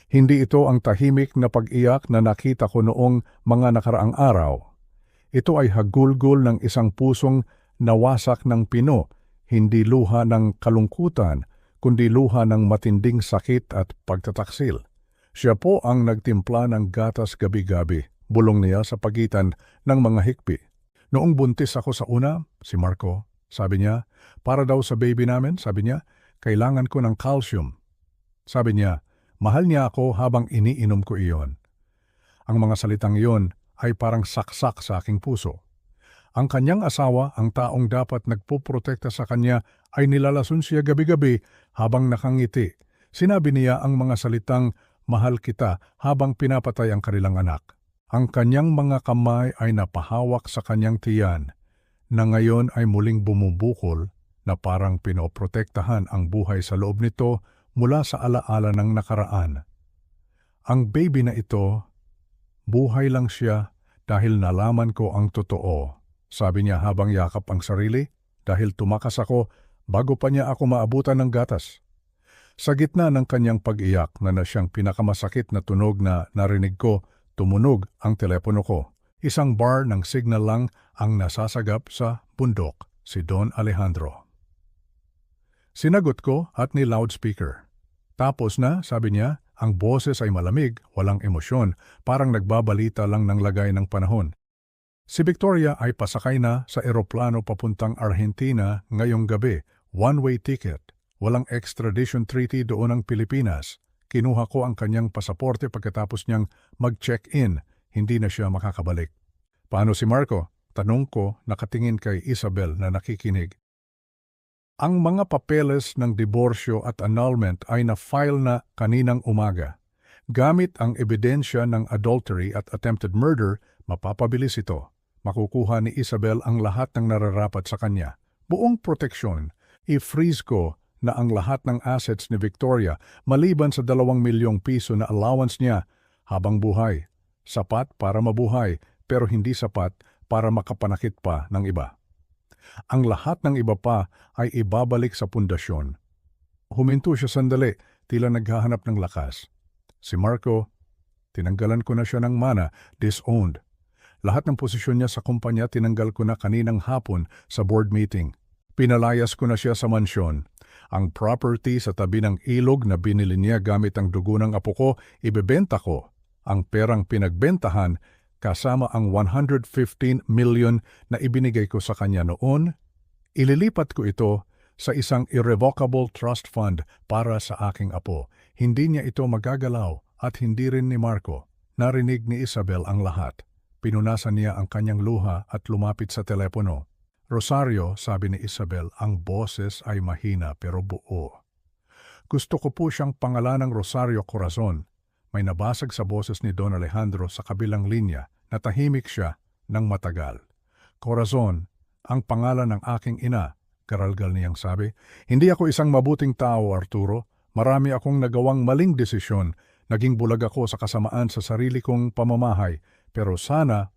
S1: Hindi ito ang tahimik na pag-iyak na nakita ko noong mga nakaraang araw. Ito ay hagulgol ng isang pusong nawasak ng pino, hindi luha ng kalungkutan, kundi luha ng matinding sakit at pagtataksil. Siya po ang nagtimpla ng gatas gabi-gabi, bulong niya sa pagitan ng mga hikbi. Noong buntis ako sa una, si Marco, sabi niya, para daw sa baby namin, sabi niya, kailangan ko ng calcium. Sabi niya, mahal niya ako habang iniinom ko iyon. Ang mga salitang iyon ay parang saksak sa aking puso. Ang kanyang asawa, ang taong dapat nagpoprotekta sa kanya, ay nilalason siya gabi-gabi habang nakangiti. Sinabi niya ang mga salitang, mahal kita, habang pinapatay ang kanilang anak. Ang kanyang mga kamay ay napahawak sa kanyang tiyan, na ngayon ay muling bumubukol na parang pinoprotektahan ang buhay sa loob nito mula sa alaala ng nakaraan. Ang baby na ito, buhay lang siya dahil nalaman ko ang totoo. Sabi niya habang yakap ang sarili, dahil tumakas ako bago pa niya ako maabutan ng gatas. Sa gitna ng kanyang pag-iyak na siyang pinakamasakit na tunog na narinig ko, tumunog ang telepono ko. Isang bar ng signal lang ang nasasagap sa bundok, si Don Alejandro. Sinagot ko at ni loudspeaker. Tapos na, sabi niya, ang boses ay malamig, walang emosyon, parang nagbabalita lang ng lagay ng panahon. Si Victoria ay pasakay na sa eroplano papuntang Argentina ngayong gabi, one-way ticket. Walang extradition treaty doon ang Pilipinas. Kinuha ko ang kanyang pasaporte pagkatapos niyang mag-check-in. Hindi na siya makakabalik. Paano si Marco? Tanong ko, nakatingin kay Isabel na nakikinig. Ang mga papeles ng diborsyo at annulment ay na-file na kaninang umaga. Gamit ang ebidensya ng adultery at attempted murder, mapapabilis ito. Makukuha ni Isabel ang lahat ng nararapat sa kanya. Buong proteksyon, i-freeze ko na ang lahat ng assets ni Victoria maliban sa 2 milyong piso na allowance niya habang buhay. Sapat para mabuhay pero hindi sapat para makapanakit pa ng iba. Ang lahat ng iba pa ay ibabalik sa pundasyon. Huminto siya sandali, tila naghahanap ng lakas. Si Marco, tinanggalan ko na siya ng mana, disowned. Lahat ng posisyon niya sa kumpanya tinanggal ko na kaninang hapon sa board meeting. Pinalayas ko na siya sa mansyon. Ang property sa tabi ng ilog na binili niya gamit ang dugo ng apo ko, ibebenta ko. Ang perang pinagbentahan kasama ang 115 million na ibinigay ko sa kanya noon, ililipat ko ito sa isang irrevocable trust fund para sa aking apo. Hindi niya ito magagalaw at hindi rin ni Marco. Narinig ni Isabel ang lahat. Pinunasan niya ang kanyang luha at lumapit sa telepono. Rosario, sabi ni Isabel, ang boses ay mahina pero buo. Gusto ko po siyang pangalanang Rosario Corazon. May nabasag sa boses ni Don Alejandro sa kabilang linya. Natahimik siya ng matagal. Corazon, ang pangalan ng aking ina, karalgal niyang sabi. Hindi ako isang mabuting tao, Arturo. Marami akong nagawang maling desisyon. Naging bulag ako sa kasamaan sa sarili kong pamamahay. Pero sana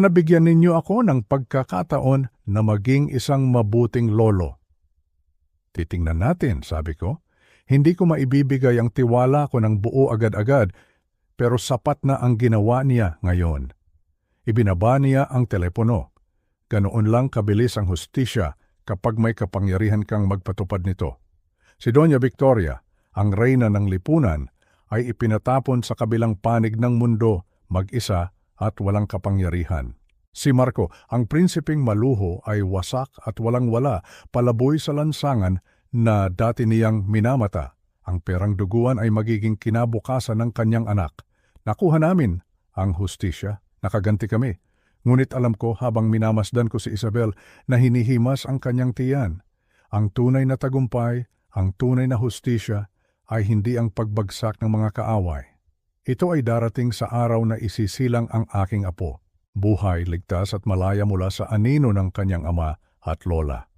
S1: bigyan ninyo ako ng pagkakataon na maging isang mabuting lolo. Titingnan natin, sabi ko. Hindi ko maibibigay ang tiwala ko ng buo agad-agad, pero sapat na ang ginawa niya ngayon. Ibinaba niya ang telepono. Ganoon lang kabilis ang hustisya kapag may kapangyarihan kang magpatupad nito. Si Doña Victoria, ang reyna ng lipunan, ay ipinatapon sa kabilang panig ng mundo, mag-isa at walang kapangyarihan. Si Marco, ang prinsipeng maluho, ay wasak at walang-wala, palaboy sa lansangan na dati niyang minamata. Ang perang duguan ay magiging kinabukasan ng kanyang anak. Nakuha namin ang hustisya, nakaganti kami. Ngunit alam ko habang minamasdan ko si Isabel na hinihimas ang kanyang tiyan. Ang tunay na tagumpay, ang tunay na hustisya ay hindi ang pagbagsak ng mga kaaway. Ito ay darating sa araw na isisilang ang aking apo. Buhay, ligtas at malaya mula sa anino ng kanyang ama at lola.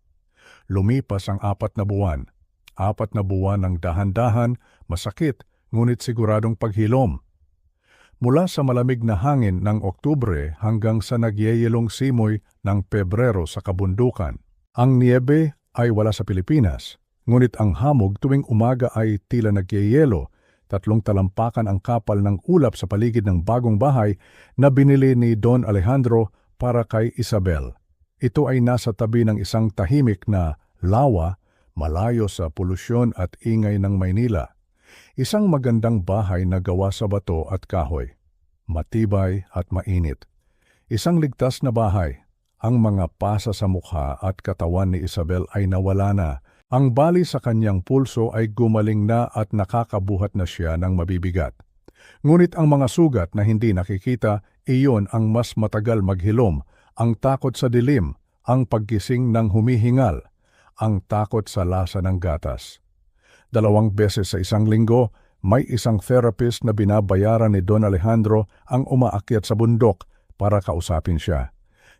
S1: Lumipas ang 4 na buwan. 4 na buwan ng dahan-dahan, masakit, ngunit siguradong paghilom. Mula sa malamig na hangin ng Oktubre hanggang sa nagyeyelong simoy ng Pebrero sa kabundukan. Ang niebe ay wala sa Pilipinas, ngunit ang hamog tuwing umaga ay tila nagyeyelo. 3 talampakan ang kapal ng ulap sa paligid ng bagong bahay na binili ni Don Alejandro para kay Isabel. Ito ay nasa tabi ng isang tahimik na lawa, malayo sa polusyon at ingay ng Maynila. Isang magandang bahay na gawa sa bato at kahoy. Matibay at mainit. Isang ligtas na bahay. Ang mga pasa sa mukha at katawan ni Isabel ay nawala na. Ang bali sa kanyang pulso ay gumaling na at nakakabuhat na siya ng mabibigat. Ngunit ang mga sugat na hindi nakikita, iyon ang mas matagal maghilom, ang takot sa dilim, ang paggising ng humihingal, ang takot sa lasa ng gatas. 2 beses sa isang linggo, may isang therapist na binabayaran ni Don Alejandro ang umaakyat sa bundok para kausapin siya.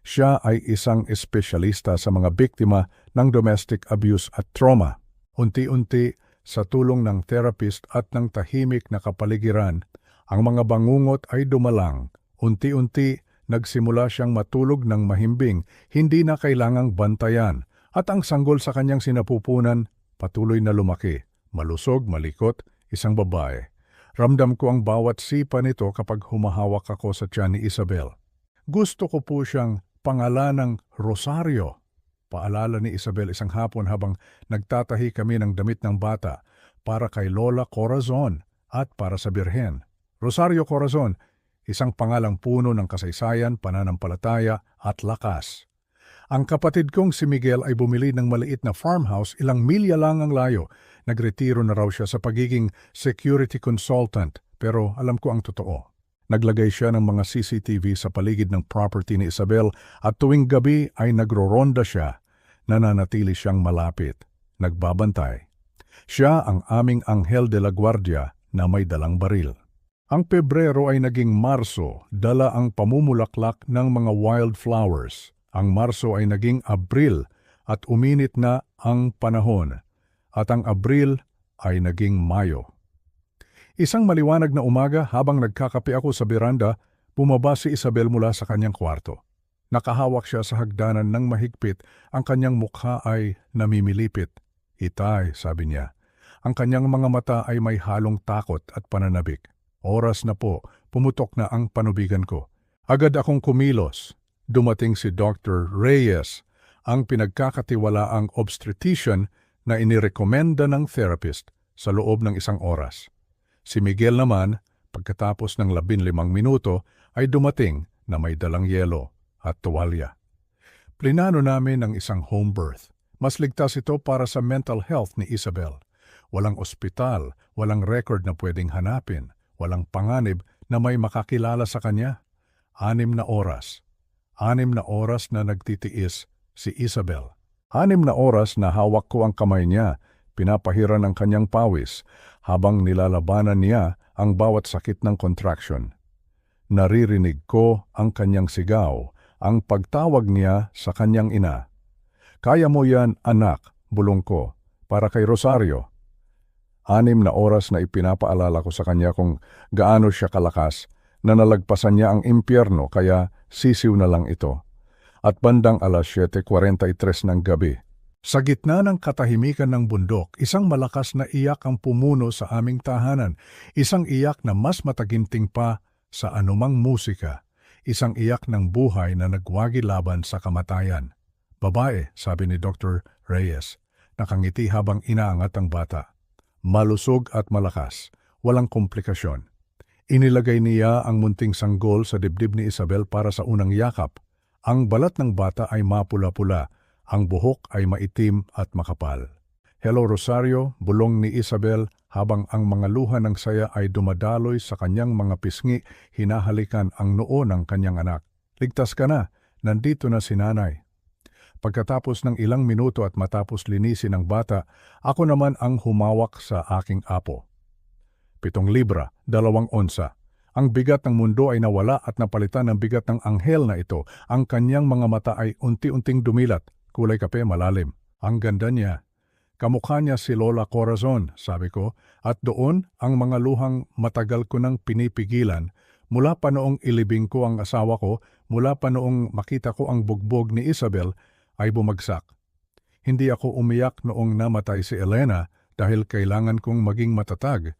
S1: Siya ay isang espesyalista sa mga biktima ng domestic abuse at trauma. Unti-unti, sa tulong ng therapist at ng tahimik na kapaligiran, ang mga bangungot ay dumalang. Unti-unti, nagsimula siyang matulog ng mahimbing, hindi na kailangang bantayan, at ang sanggol sa kanyang sinapupunan patuloy na lumaki. Malusog, malikot, isang babae. Ramdam ko ang bawat sipa nito kapag humahawak ako sa tiyan ni Isabel. Gusto ko po siyang pangalanang Rosario. Paalala ni Isabel isang hapon habang nagtatahi kami ng damit ng bata para kay Lola Corazon at para sa Birhen. Rosario Corazon, isang pangalang puno ng kasaysayan, pananampalataya at lakas. Ang kapatid kong si Miguel ay bumili ng maliit na farmhouse, ilang milya lang ang layo. Nagretiro na raw siya sa pagiging security consultant, pero alam ko ang totoo. Naglagay siya ng mga CCTV sa paligid ng property ni Isabel at tuwing gabi ay nagro-ronda siya. Nananatili siyang malapit, nagbabantay. Siya ang aming anghel de la guardia na may dalang baril. Ang Pebrero ay naging Marso, dala ang pamumulaklak ng mga wildflowers. Ang Marso ay naging Abril at uminit na ang panahon. At ang Abril ay naging Mayo. Isang maliwanag na umaga habang nagkakape ako sa beranda, bumaba si Isabel mula sa kanyang kwarto. Nakahawak siya sa hagdanan ng mahigpit, ang kanyang mukha ay namimilipit. Itay, sabi niya. Ang kanyang mga mata ay may halong takot at pananabik. Oras na po, pumutok na ang panubigan ko. Agad akong kumilos. Dumating si Dr. Reyes, ang pinagkakatiwalaang obstetrician na inirekomenda ng therapist sa loob ng 1 oras. Si Miguel naman, pagkatapos ng 15 minuto, ay dumating na may dalang yelo at tuwalya. Plinano namin ang isang home birth. Mas ligtas ito para sa mental health ni Isabel. Walang ospital, walang record na pwedeng hanapin, walang panganib na may makakilala sa kanya. 6 na oras. 6 na oras na nagtitiis si Isabel. 6 na oras na hawak ko ang kamay niya, pinapahiran ang kanyang pawis, habang nilalabanan niya ang bawat sakit ng contraction. Naririnig ko ang kanyang sigaw, ang pagtawag niya sa kanyang ina. Kaya mo yan, anak, bulong ko, para kay Rosario. 6 na oras na ipinapaalala ko sa kanya kung gaano siya kalakas, na nalagpasan niya ang impyerno kaya sisiw na lang ito. At bandang 7:43 ng gabi, sa gitna ng katahimikan ng bundok, isang malakas na iyak ang pumuno sa aming tahanan, isang iyak na mas mataginting pa sa anumang musika, isang iyak ng buhay na nagwagi laban sa kamatayan. Babae, sabi ni Dr. Reyes, nakangiti habang inaangat ang bata. Malusog at malakas, walang komplikasyon. Inilagay niya ang munting sanggol sa dibdib ni Isabel para sa unang yakap. Ang balat ng bata ay mapula-pula, ang buhok ay maitim at makapal. Hello Rosario, bulong ni Isabel habang ang mga luha ng saya ay dumadaloy sa kanyang mga pisngi, hinahalikan ang noo ng kanyang anak. Ligtas ka na, nandito na si nanay. Pagkatapos ng ilang minuto at matapos linisin ang bata, ako naman ang humawak sa aking apo. 7 libra, 2 onsa. Ang bigat ng mundo ay nawala at napalitan ng bigat ng anghel na ito. Ang kanyang mga mata ay unti-unting dumilat, kulay kape malalim. Ang ganda niya. Kamukha niya si Lola Corazon, sabi ko, at doon ang mga luhang matagal ko nang pinipigilan, mula pa noong ilibing ko ang asawa ko, mula pa noong makita ko ang bugbog ni Isabel, ay bumagsak. Hindi ako umiyak noong namatay si Elena dahil kailangan kong maging matatag.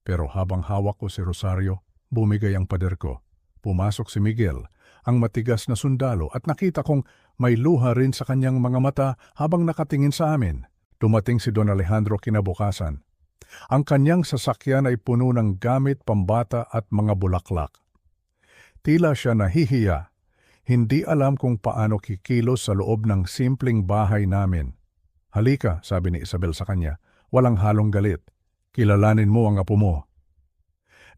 S1: Pero habang hawak ko si Rosario, bumigay ang pader ko. Pumasok si Miguel, ang matigas na sundalo, at nakita kong may luha rin sa kanyang mga mata habang nakatingin sa amin. Dumating si Don Alejandro kinabukasan. Ang kanyang sasakyan ay puno ng gamit pambata at mga bulaklak. Tila siya nahihiya. Hindi alam kung paano kikilos sa loob ng simpleng bahay namin. Halika, sabi ni Isabel sa kanya, walang halong galit. Kilalanin mo ang apo mo.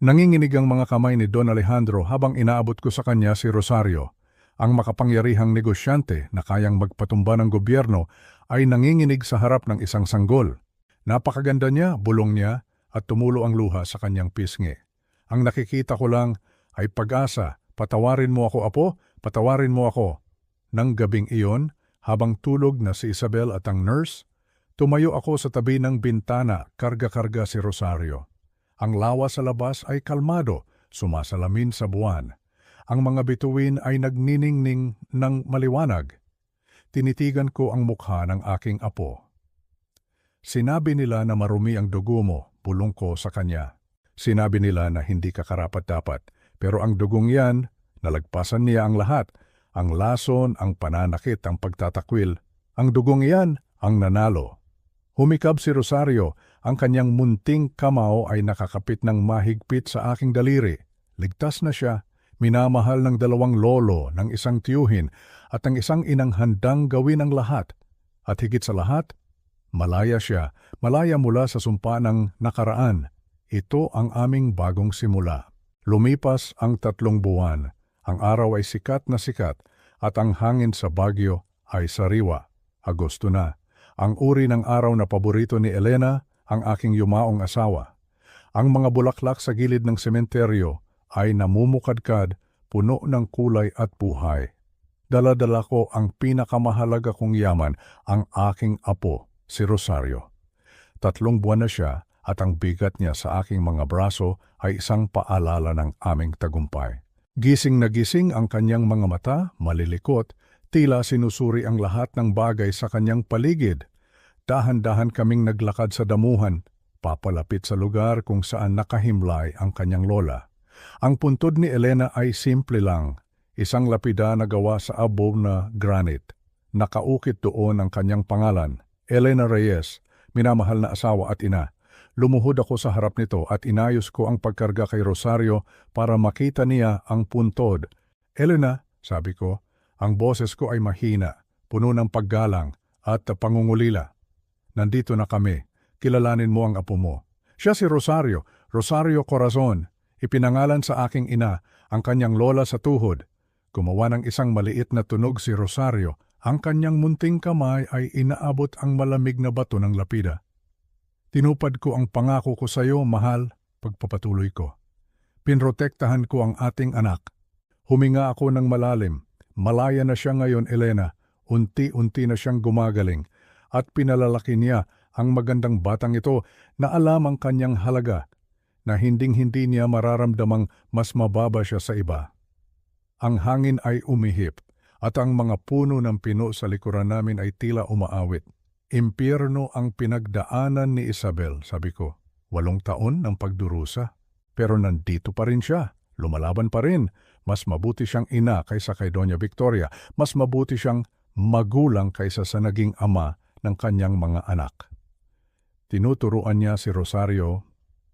S1: Nanginginig ang mga kamay ni Don Alejandro habang inaabot ko sa kanya si Rosario. Ang makapangyarihang negosyante na kayang magpatumba ng gobyerno ay nanginginig sa harap ng isang sanggol. Napakaganda niya, bulong niya, at tumulo ang luha sa kanyang pisngi. Ang nakikita ko lang ay pag-asa. Patawarin mo ako, apo, patawarin mo ako. Nang gabing iyon, habang tulog na si Isabel at ang nurse, tumayo ako sa tabi ng bintana, karga-karga si Rosario. Ang lawa sa labas ay kalmado, sumasalamin sa buwan. Ang mga bituin ay nagniningning ng maliwanag. Tinitigan ko ang mukha ng aking apo. Sinabi nila na marumi ang dugo mo, bulong ko sa kanya. Sinabi nila na hindi ka karapat-dapat, pero ang dugong yan, nalagpasan niya ang lahat. Ang lason, ang pananakit, ang pagtatakwil. Ang dugong yan, ang nanalo. Humikab si Rosario, ang kanyang munting kamao ay nakakapit ng mahigpit sa aking daliri. Ligtas na siya, minamahal ng 2 lolo, ng isang tiyuhin, at ng isang inang handang gawin ang lahat. At higit sa lahat, malaya siya, malaya mula sa sumpa ng nakaraan. Ito ang aming bagong simula. Lumipas ang 3 buwan. Ang araw ay sikat na sikat, at ang hangin sa Baguio ay sariwa. Agosto na. Ang uri ng araw na paborito ni Elena, ang aking yumaong asawa. Ang mga bulaklak sa gilid ng sementeryo ay namumukadkad, puno ng kulay at buhay. Dala-dala ko ang pinakamahalaga kong yaman, ang aking apo, si Rosario. 3 buwan na siya at ang bigat niya sa aking mga braso ay isang paalala ng aming tagumpay. Gising na gising ang kanyang mga mata, malilikot, tila sinusuri ang lahat ng bagay sa kanyang paligid. Dahan-dahan kaming naglakad sa damuhan, papalapit sa lugar kung saan nakahimlay ang kanyang lola. Ang puntod ni Elena ay simple lang, isang lapida na gawa sa abo na granite. Nakaukit doon ang kanyang pangalan, Elena Reyes, minamahal na asawa at ina. Lumuhod ako sa harap nito at inayos ko ang pagkarga kay Rosario para makita niya ang puntod. "Elena," sabi ko, ang boses ko ay mahina, puno ng paggalang at pangungulila. "Nandito na kami. Kilalanin mo ang apo mo. Siya si Rosario, Rosario Corazon. Ipinangalan sa aking ina, ang kanyang lola sa tuhod. Gumawa ng isang maliit na tunog si Rosario. Ang kanyang munting kamay ay inaabot ang malamig na bato ng lapida. Tinupad ko ang pangako ko sa iyo, mahal," pagpapatuloy ko. "Pinrotektahan ko ang ating anak. Huminga ako ng malalim. Malaya na siya ngayon, Elena. Unti-unti na siyang gumagaling. At pinalalaki niya ang magandang batang ito na alam ang kanyang halaga, na hinding-hindi niya mararamdamang mas mababa siya sa iba." Ang hangin ay umihip, at ang mga puno ng pino sa likuran namin ay tila umaawit. "Impyerno ang pinagdaanan ni Isabel," sabi ko. 8 taon ng pagdurusa. Pero nandito pa rin siya. Lumalaban pa rin. Mas mabuti siyang ina kaysa kay Doña Victoria. Mas mabuti siyang magulang kaysa sa naging ama ng kanyang mga anak. Tinuturuan niya si Rosario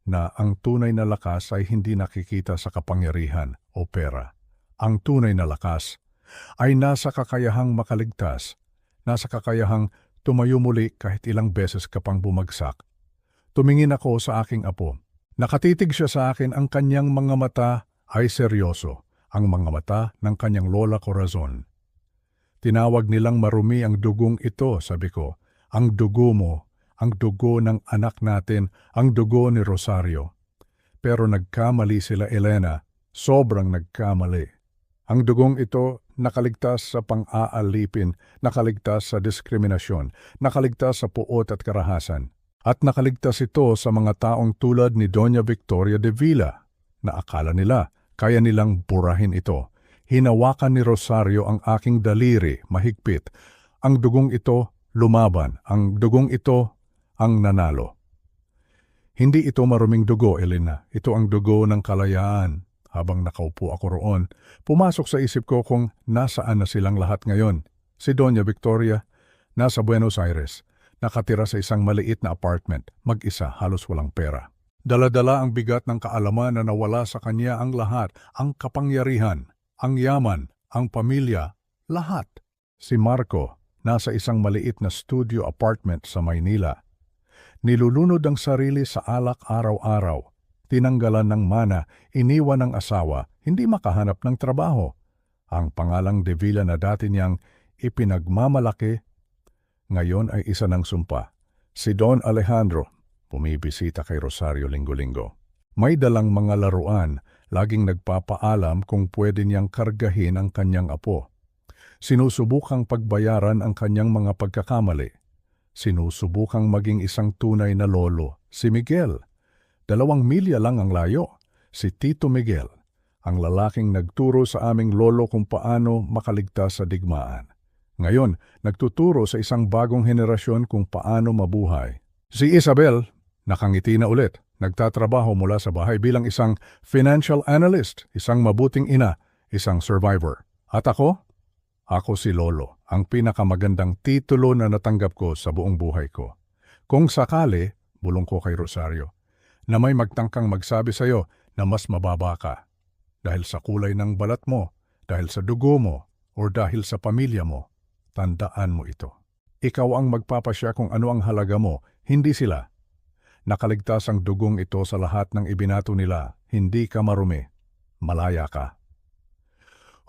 S1: na ang tunay na lakas ay hindi nakikita sa kapangyarihan o pera. Ang tunay na lakas ay nasa kakayahang makaligtas, nasa kakayahang tumayo muli kahit ilang beses ka pang bumagsak. Tumingin ako sa aking apo. Nakatitig siya sa akin, ang kanyang mga mata ay seryoso, ang mga mata ng kanyang lola Corazon. "Tinawag nilang marumi ang dugong ito," sabi ko. "Ang dugo mo, ang dugo ng anak natin, ang dugo ni Rosario." Pero nagkamali sila, Elena, sobrang nagkamali. Ang dugong ito nakaligtas sa pang-aalipin, nakaligtas sa diskriminasyon, nakaligtas sa puot at karahasan. At nakaligtas ito sa mga taong tulad ni Doña Victoria de Villa, na akala nila kaya nilang burahin ito. Hinawakan ni Rosario ang aking daliri, mahigpit. Ang dugong ito lumaban, ang dugong ito ang nanalo. Hindi ito maruming dugo, Elena. Ito ang dugo ng kalayaan. Habang nakaupo ako roon, pumasok sa isip ko kung nasaan na silang lahat ngayon. Si Doña Victoria, nasa Buenos Aires, nakatira sa isang maliit na apartment, mag-isa, halos walang pera. Dala-dala ang bigat ng kaalaman na nawala sa kanya ang lahat, ang kapangyarihan, ang yaman, ang pamilya, lahat. Si Marco, nasa isang maliit na studio apartment sa Maynila. Nilulunod ang sarili sa alak araw-araw. Tinanggalan ng mana, iniwan ng asawa, hindi makahanap ng trabaho. Ang pangalang De Villa na dati niyang ipinagmamalaki, ngayon ay isa ng sumpa. Si Don Alejandro, bumibisita kay Rosario linggo-linggo. May dalang mga laruan, laging nagpapaalam kung pwede niyang kargahin ang kanyang apo. Sinusubukang pagbayaran ang kanyang mga pagkakamali. Sinusubukang maging isang tunay na lolo, si Miguel. 2 milya lang ang layo, si Tito Miguel, ang lalaking nagturo sa aming lolo kung paano makaligtas sa digmaan. Ngayon, nagtuturo sa isang bagong henerasyon kung paano mabuhay. Si Isabel, nakangiti na ulit, nagtatrabaho mula sa bahay bilang isang financial analyst, isang mabuting ina, isang survivor. At ako? Ako si Lolo, ang pinakamagandang titulo na natanggap ko sa buong buhay ko. Kung sakali, bulong ko kay Rosario, na may magtangkang magsabi sa iyo na mas mababa ka. Dahil sa kulay ng balat mo, dahil sa dugo mo, o dahil sa pamilya mo, tandaan mo ito. Ikaw ang magpapasya kung ano ang halaga mo, hindi sila. Nakaligtas ang dugong ito sa lahat ng ibinato nila, hindi ka marumi. Malaya ka.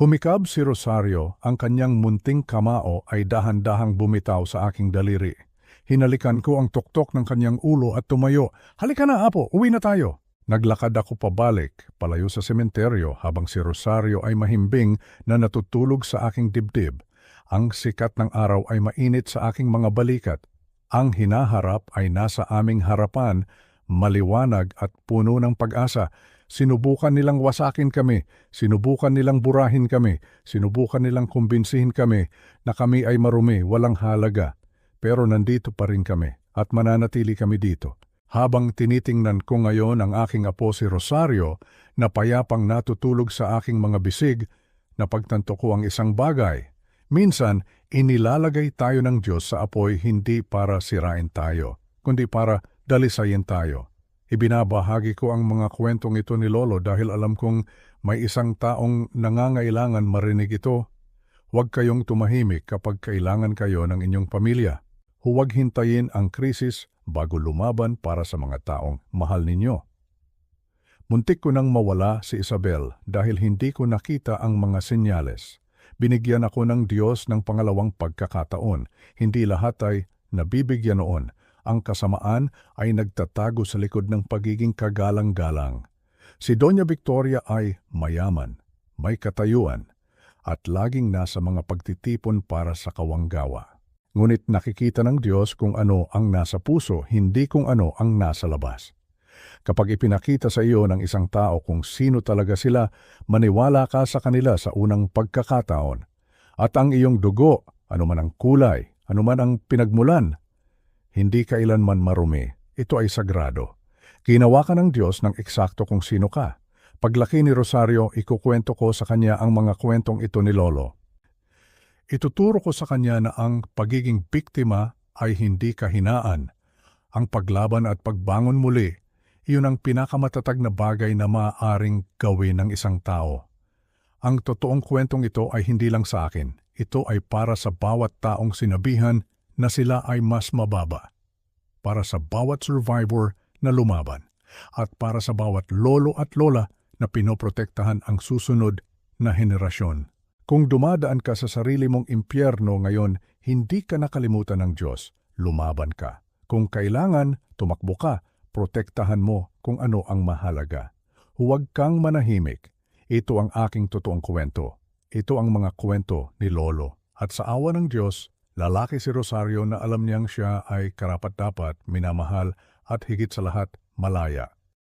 S1: Humikab si Rosario, ang kanyang munting kamao ay dahan-dahang bumitaw sa aking daliri. Hinalikan ko ang tuktok ng kanyang ulo at tumayo. "Halika na, apo, uwi na tayo." Naglakad ako pabalik, palayo sa sementeryo habang si Rosario ay mahimbing na natutulog sa aking dibdib. Ang sikat ng araw ay mainit sa aking mga balikat. Ang hinaharap ay nasa aming harapan, maliwanag at puno ng pag-asa. Sinubukan nilang wasakin kami, sinubukan nilang burahin kami, sinubukan nilang kumbinsihin kami na kami ay marumi, walang halaga. Pero nandito pa rin kami at mananatili kami dito. Habang tinitingnan ko ngayon ang aking apo si Rosario na payapang natutulog sa aking mga bisig, napagtanto ko ang isang bagay. Minsan, inilalagay tayo ng Diyos sa apoy hindi para sirain tayo, kundi para dalisayin tayo. Ibinabahagi ko ang mga kwentong ito ni Lolo dahil alam kong may isang taong nangangailangan marinig ito. Huwag kayong tumahimik kapag kailangan kayo ng inyong pamilya. Huwag hintayin ang krisis bago lumaban para sa mga taong mahal ninyo. Muntik ko nang mawala si Isabel dahil hindi ko nakita ang mga senyales. Binigyan ako ng Diyos ng pangalawang pagkakataon. Hindi lahat ay nabibigyan noon. Ang kasamaan ay nagtatago sa likod ng pagiging kagalang-galang. Si Doña Victoria ay mayaman, may katayuan, at laging nasa mga pagtitipon para sa kawanggawa. Ngunit nakikita ng Diyos kung ano ang nasa puso, hindi kung ano ang nasa labas. Kapag ipinakita sa iyo ng isang tao kung sino talaga sila, maniwala ka sa kanila sa unang pagkakataon. At ang iyong dugo, anuman ang kulay, anuman ang pinagmulan, hindi kailanman marumi. Ito ay sagrado. Ginawa ka ng Diyos ng eksakto kung sino ka. Paglaki ni Rosario, ikukwento ko sa kanya ang mga kwentong ito ni Lolo. Ituturo ko sa kanya na ang pagiging biktima ay hindi kahinaan. Ang paglaban at pagbangon muli, iyon ang pinakamatatag na bagay na maaaring gawin ng isang tao. Ang totoong kwentong ito ay hindi lang sa akin. Ito ay para sa bawat taong sinabihan na sila ay mas mababa. Para sa bawat survivor na lumaban. At para sa bawat lolo at lola na pinoprotektahan ang susunod na henerasyon. Kung dumadaan ka sa sarili mong impyerno ngayon, hindi ka nakalimutan ng Diyos. Lumaban ka. Kung kailangan, tumakbo ka. Protektahan mo kung ano ang mahalaga. Huwag kang manahimik. Ito ang aking totoong kwento. Ito ang mga kwento ni Lolo. At sa awa ng Diyos, lalaki si Rosario na alam niyang siya ay karapat-dapat, minamahal at higit sa lahat malaya.